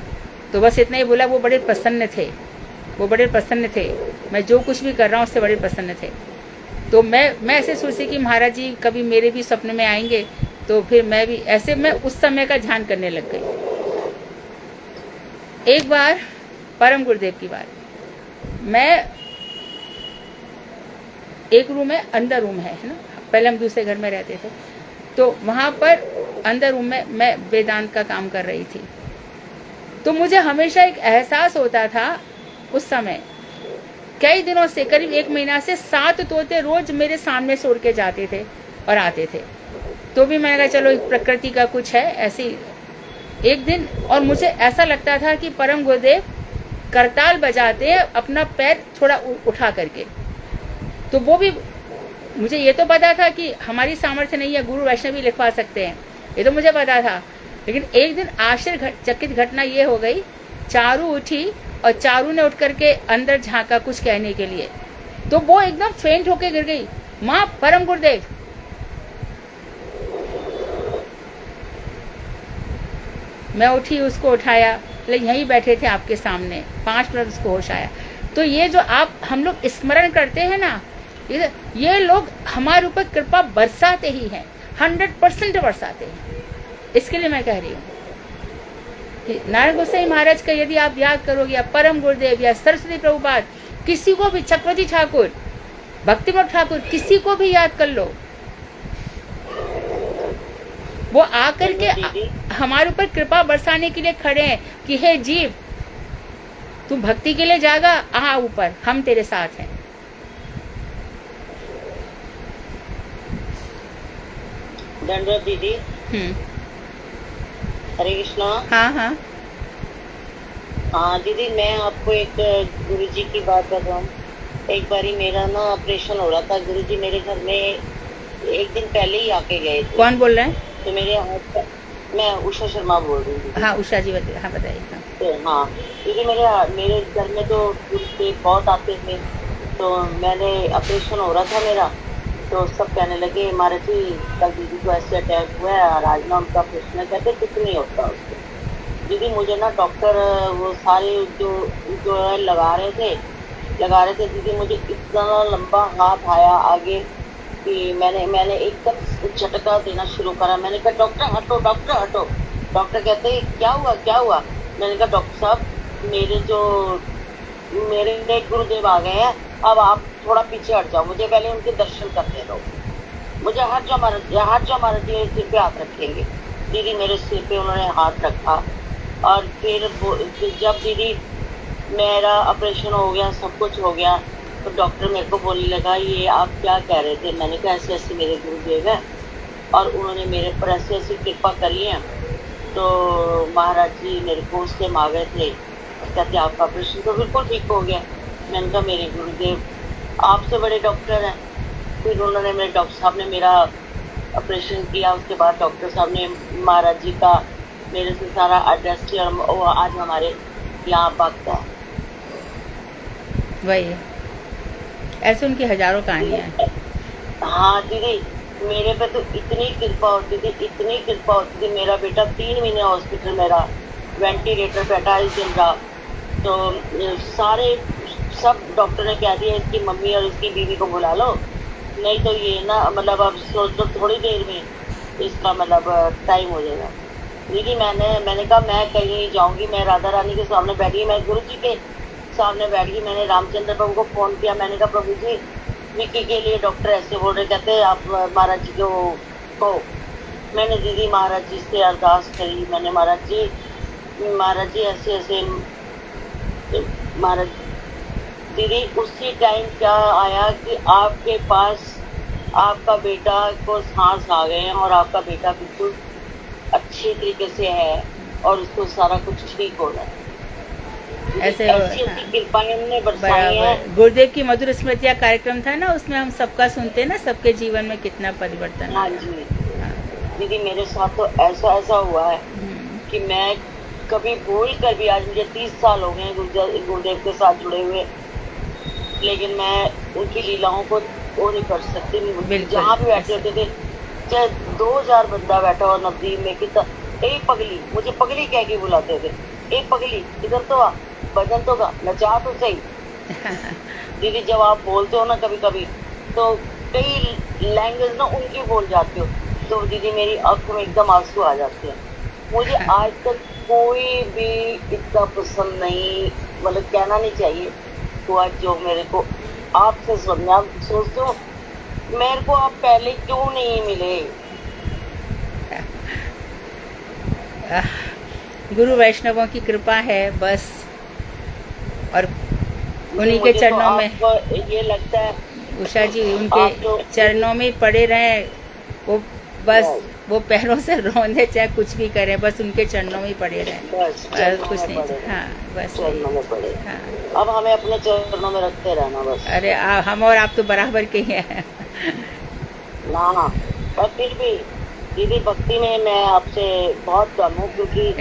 तो बस इतना ही बोला, वो बड़े प्रसन्न थे, वो बड़े प्रसन्न थे, मैं जो कुछ भी कर रहा हूँ उससे बड़े प्रसन्न थे। तो मैं ऐसे सोची कि महाराज जी कभी मेरे भी सपने में आएंगे, तो फिर मैं भी ऐसे, मैं उस समय का ध्यान करने लग गई। एक बार परम गुरुदेव की बात, मैं एक रूम है, अंदर रूम है ना, पहले हम दूसरे घर में रहते थे, तो वहाँ पर अंदर रूम में मैं वेदांत का काम कर रही थी। तो मुझे हमेशा एक एहसास होता था उस समय, कई दिनों से, करीब 1 महीना से 7 तोते रोज मेरे सामने से उड़ के जाते थे और आते थे। तो भी मैंने कहा चलो प्रकृति का कुछ है ऐसी। एक दिन और मुझे ऐसा लगता था कि परम गुरुदेव करताल बजाते हैं अपना पैर थोड़ा उठा करके। तो वो भी मुझे ये तो पता था कि हमारी सामर्थ्य नहीं है, गुरु वैष्णव भी लिखवा सकते हैं, ये तो मुझे पता था। लेकिन एक दिन आश्चर्यचकित घटना ये हो गई, चारू उठी और चारू ने उठ करके अंदर झांका कुछ कहने के लिए, तो वो एकदम फेंट होके गिर गई। माँ परम गुरुदेव। मैं उठी, उसको उठाया, यहीं बैठे थे आपके सामने, 5 मिनट उसको होश आया। तो ये जो हम लोग स्मरण करते हैं ना, ये लोग हमारे ऊपर कृपा बरसाते ही हैं, 100% बरसाते हैं। इसके लिए मैं कह रही हूँ कि नारायण गोसाई महाराज का यदि आप याद करोगे, या परम गुरुदेव या सरस्वती प्रभुपाद, किसी को भी, चक्रवर्ती ठाकुर, भक्तिविनोद ठाकुर, किसी को भी याद कर लो, वो आकर के हमारे ऊपर कृपा बरसाने के लिए खड़े हैं कि हे जीव, तू भक्ति के लिए जागा, आ ऊपर, हम तेरे साथ हैं। दंडवत दीदी। हरे कृष्णा। हाँ दीदी, मैं आपको एक गुरुजी की बात बताऊं। एक बारी मेरा ना ऑपरेशन हो रहा था, गुरुजी मेरे घर में एक दिन पहले ही आके गए थे। कौन बोल रहे हैं? तो मेरे हाथ, मैं उषा शर्मा बोल रही हूँ। हाँ उषा जी, हाँ बताइए। हाँ तो हाँ दीदी, मेरे घर में तो गुरुदेव बहुत आते थे। तो मैंने ऑपरेशन हो रहा था मेरा, तो सब कहने लगे महाराज जी कल दीदी को ऐसे अटैक हुआ है और आज ना उनका ऑपरेशन है। कहते कुछ नहीं होता उसको। दीदी मुझे ना डॉक्टर वो सारे जो लगा रहे थे दीदी, मुझे इतना लंबा हाथ आया आगे कि मैंने एकदम झटका देना शुरू करा। मैंने कहा डॉक्टर हटो, डॉक्टर हटो। डॉक्टर कहते क्या हुआ? मैंने कहा डॉक्टर साहब मेरे गुरुदेव आ गए हैं, अब आप थोड़ा पीछे हट जाओ, मुझे पहले उनके दर्शन करने दो। मुझे हट जाओ महाराज जी, मेरे सिर पे हाथ रखेंगे। दीदी मेरे सिर पे उन्होंने हाथ रखा, और फिर जब दीदी मेरा ऑपरेशन हो गया, सब कुछ हो गया, तो डॉक्टर मेरे को बोलने लगा ये आप क्या कह रहे थे? मैंने कहा ऐसे ऐसे मेरे गुरुदेव है और उन्होंने मेरे पर ऐसी ऐसी कृपा करी है। तो महाराज जी मेरे को उस टाइम आ गए थे, कहते आपका ऑपरेशन तो बिल्कुल ठीक हो गया। मैंने कहा मेरे गुरुदेव आपसे बड़े डॉक्टर हैं। फिर उन्होंने मेरे डॉक्टर साहब ने मेरा ऑपरेशन किया। उसके बाद डॉक्टर साहब ने महाराज जी का मेरे से सारा एड्रेस किया, और आज हमारे यहाँ वक्त है। वही ऐसे उनकी हजारों कहानियां हैं। हाँ दीदी, मेरे पे तो इतनी कृपा होती थी। मेरा बेटा 3 महीने हॉस्पिटल में रहा, वेंटिलेटर पे 28 दिन रहा। तो सब डॉक्टर ने कह दिया इसकी मम्मी और इसकी बीवी को बुला लो, नहीं तो ये ना मतलब अब सोच लो थोड़ी देर में इसका मतलब टाइम हो जाएगा। दीदी मैंने कहा मैं कहीं नहीं जाऊंगी, मैं राधा रानी के सामने बैठी, मैं गुरु जी के सामने बैठ गई। मैंने रामचंद्र प्रभु को फ़ोन किया, मैंने कहा प्रभु जी विक्की के लिए डॉक्टर ऐसे बोल रहे, कहते आप महाराज जी को कहो। मैंने दीदी महाराज जी से अरदास करी, मैंने महाराज जी ऐसे ऐसे महाराज दीदी उसी टाइम क्या आया कि आपके पास आपका बेटा को सांस आ गए हैं और आपका बेटा बिल्कुल अच्छी तरीके से है और उसको सारा कुछ ठीक हो रहा है। ऐसे ऐसी उनकी कृपाएं हमने बरसाई हैं। बराबर। गुरुदेव की मधुर स्मृतियाँ कार्यक्रम था ना, उसमें हम सबका सुनते हैं ना, सबके जीवन में कितना परिवर्तन हाँ आया। जी हाँ। दीदी मेरे साथ तो ऐसा हुआ है कि मैं कभी भूल कर भी, आज मुझे 30 साल हो गए गुरुदेव के साथ जुड़े हुए, लेकिन मैं उनकी लीलाओं को वो नहीं कर सकती। बिल्कुल। जहाँ भी बैठे होते थे, चाहे 2000 बंदा बैठा हो नवदीप में, कितना ए पगली, मुझे पगली कह के बुलाते थे, ए पगली इधर तो आ, भजन तो गा, नचा तो सही। दीदी जब आप बोलते हो ना कभी कभी तो कई लैंग्वेज ना उनकी बोल जाते हो, तो दीदी मेरी आंख में एकदम आंसू आ जाते हैं। मुझे आज तक कोई भी इतना पसंद नहीं, मतलब कहना नहीं चाहिए तो आज जो मेरे को आपसे सुनना, सोचते हो मेरे को आप पहले क्यों नहीं मिले। गुरु वैष्णवों की कृपा है बस, और उन्हीं के मुझे चरणों तो में आपको ये लगता है उषा जी, आप उनके तो चरणों में पड़े रहें, वो बस वो पैरों से रोंदे चाहे कुछ भी करें, बस उनके चरणों में ही पड़े रहें, बस कुछ नहीं। हाँ बस चरणों में पड़े। हाँ। अब हमें अपने चरणों में रखते रहना बस। अरे हम और आप तो बराबर के ही हैं। ना पर फिर भी दीदी भक्ति में मैं आपसे बहुत कम हूँ, क्योंकि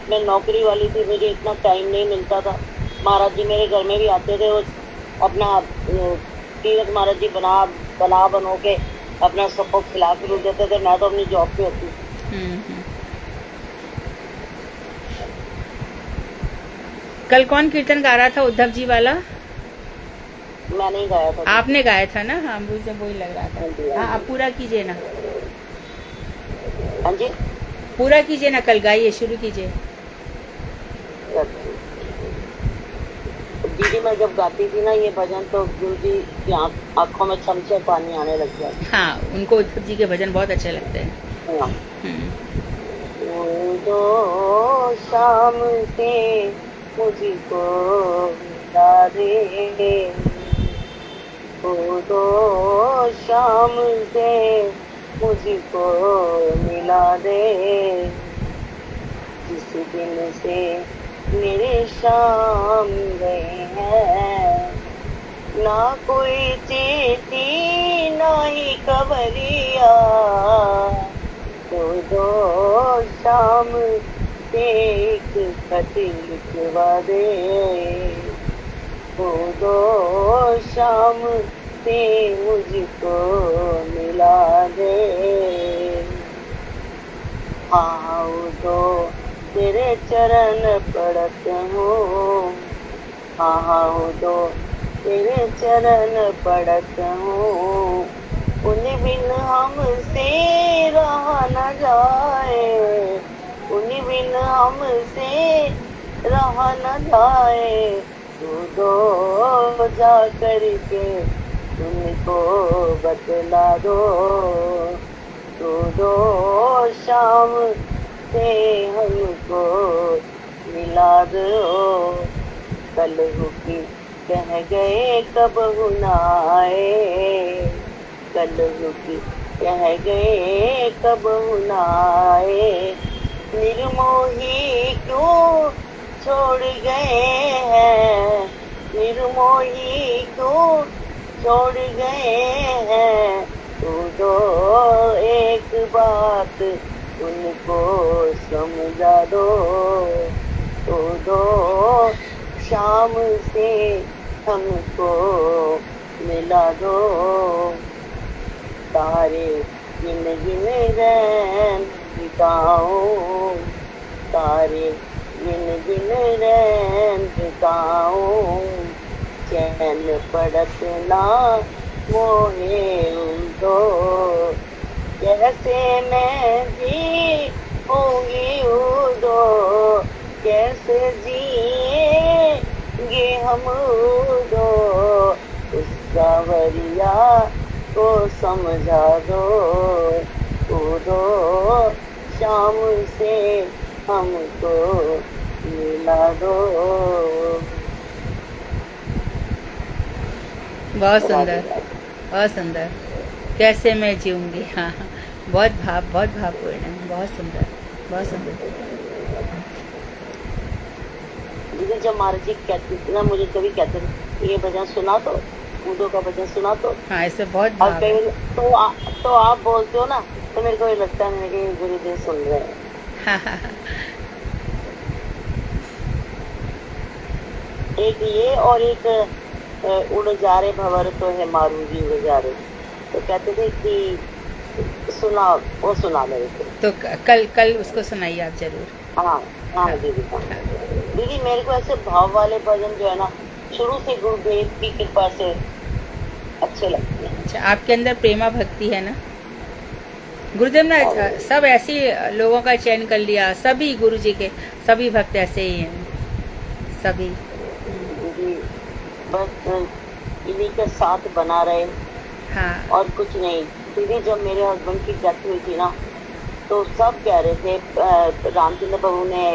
मैं नौकरी वाली थी, मुझे इतना टाइम नहीं मिलता था। महाराज जी मेरे घर में भी आते थे, वो अपना तीरथ महाराज जी बनो के अपना सबको खिला के देते थे, मैं तो अपनी जॉब पे होती। कल कौन कीर्तन गा रहा था? उद्धव जी वाला मैं नहीं गाया था। आपने गाया था ना? हाँ मुझे वही लग रहा था। हाँ आप पूरा कीजिए ना। हाँ जी पूरा कीजिए ना, कल गाइए, शुरू कीजिए। दीदी मैं जब गाती थी ना ये भजन, तो गुरु जी की आंखों में छमछे पानी आने लग गया। हाँ उनको उद्धव जी के भजन बहुत अच्छे लगते हैं। हाँ। दो शाम से मुझको मिला दे, दो शाम से मुझको मिला दे, जिस दिन से मेरे शाम गए हैं, ना कोई चेती ना ही खबरिया, दो शाम से एक खत लिखवा दे, दो शाम से मुझको मिला दे। आओ दो तेरे चरण पड़त हूँ, आओ दो तेरे चरण पड़त हूँ, उन बिन हमसे रहा न जाए, उन बिन हमसे रहा न जाए, तू दो जा करके उनको बतला दो, तू दो शाम से हमको मिला दो। कल की कह गए कब न आए, कल की कह गए कब न आए, निर्मोही क्यों छोड़ गए हैं, निर्मोही क्यों छोड़ गए हैं, तू दो एक बात उनको समझा दो, तो दो शाम से हमको मिला दो। तारे गिन गिन रैन बिताऊं, तारे गिन गिन रैन बिताऊं, चैन पड़त ना मोहे दो, कैसे मैं जी होंगी दो, कैसे जिएंगे हम दो, उस सावरिया को समझा दो, दो शाम से हमको मिला दो। बहुत सुंदर, बहुत सुंदर। कैसे मैं जीऊँगी, हाँ हाँ, बहुत भावपूर्ण है, बहुत सुंदर, बहुत सुंदर। दीदी जब महाराज जी कहते थे ना, मुझे कभी कहते थे ये भजन सुना तो, उदो का भजन सुना तो, हाँ, इससे बहुत और भाव है। कभी तो आप बोलते हो ना, तो मेरे को ये लगता है मेरे गुरुदेव सुन रहे हैं। हाँ हाँ हाँ। एक ये और एक उड़ जा रे भंवर तो है मारू जी उड़ जा रे, तो कहते थे कि सुना, वो सुना मेरे को। तो कल उसको सुनाइए आप जरूर। हाँ हाँ दीदी, हाँ दीदी, मेरे को ऐसे भाव वाले भजन जो है ना, शुरू से गुरुदेव की कृपा से अच्छे लगते हैं। अच्छा, आपके अंदर प्रेमा भक्ति है ना? गुरुदेव ने सब ऐसे लोगों का चयन कर लिया, सभी गुरु जी के सभी भक्त ऐसे ही हैं, सभी। दीदी बस इन्हीं के साथ बना रहे, हाँ और कुछ नहीं। दीदी जब मेरे हस्बैंड की डेथ हुई थी ना, तो सब कह रहे थे रामचंद्र प्रभु ने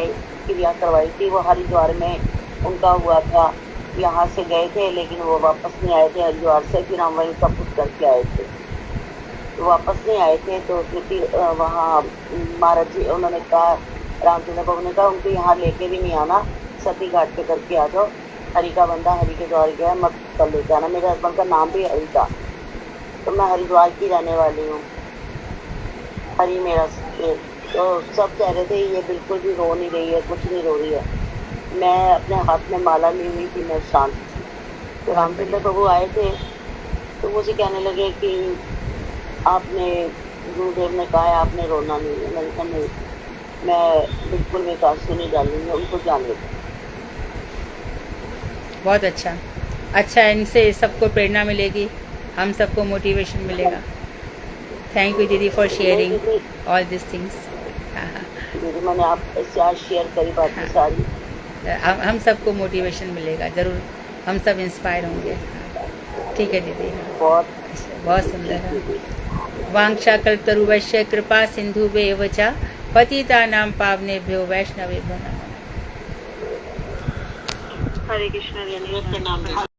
क्रिया करवाई थी, वो हरिद्वार में उनका हुआ था, यहाँ से गए थे लेकिन वो वापस नहीं आए थे हरिद्वार से, फिर हम वहीं सब कुछ करके आए थे, तो वापस नहीं आए थे। तो फिर वहाँ महाराज जी उन्होंने कहा, रामचंद्र प्रभु ने कहा उनको यहाँ लेके भी नहीं आना, सती घाट पे करके आ जाओ, हरि का बंदा हरि के द्वार गया, मत कर लेके आना। मेरे हस्बैंड का नाम भी हरि था, तो मैं हरिद्वार की रहने वाली हूँ, हरि मेरा। तो सब कह रहे थे ये बिल्कुल भी रो नहीं रही है, कुछ नहीं रो रही है। मैं अपने हाथ में माला ली हुई थी, मैं शांत थी। तो रामचंद्र प्रभु आए थे, तो मुझे कहने लगे कि आपने, गुरुदेव ने कहा है आपने रोना नहीं है। मैंने कहा नहीं, मैं बिल्कुल भी आंसू नहीं डालूंगी, उनको जाने दो। बहुत अच्छा, अच्छा, इनसे सबको प्रेरणा मिलेगी, हम सबको मोटिवेशन मिलेगा। थैंक यू दीदी for sharing all this things. हाँ हाँ, दीदी मैंने आपसे आज शेयर करी बातें हाँ। सारी। हम सबको मोटिवेशन मिलेगा ज़रूर, हम सब इंस्पायर होंगे। ठीक है दीदी, बहुत बहुत सुंदर है। वांछा कल्पतरुवश्य कृपा सिंधुभ्येव च पतितानां पावनेभ्यो वैष्णवेभ्यो नमः। हरे कृष्ण, नाम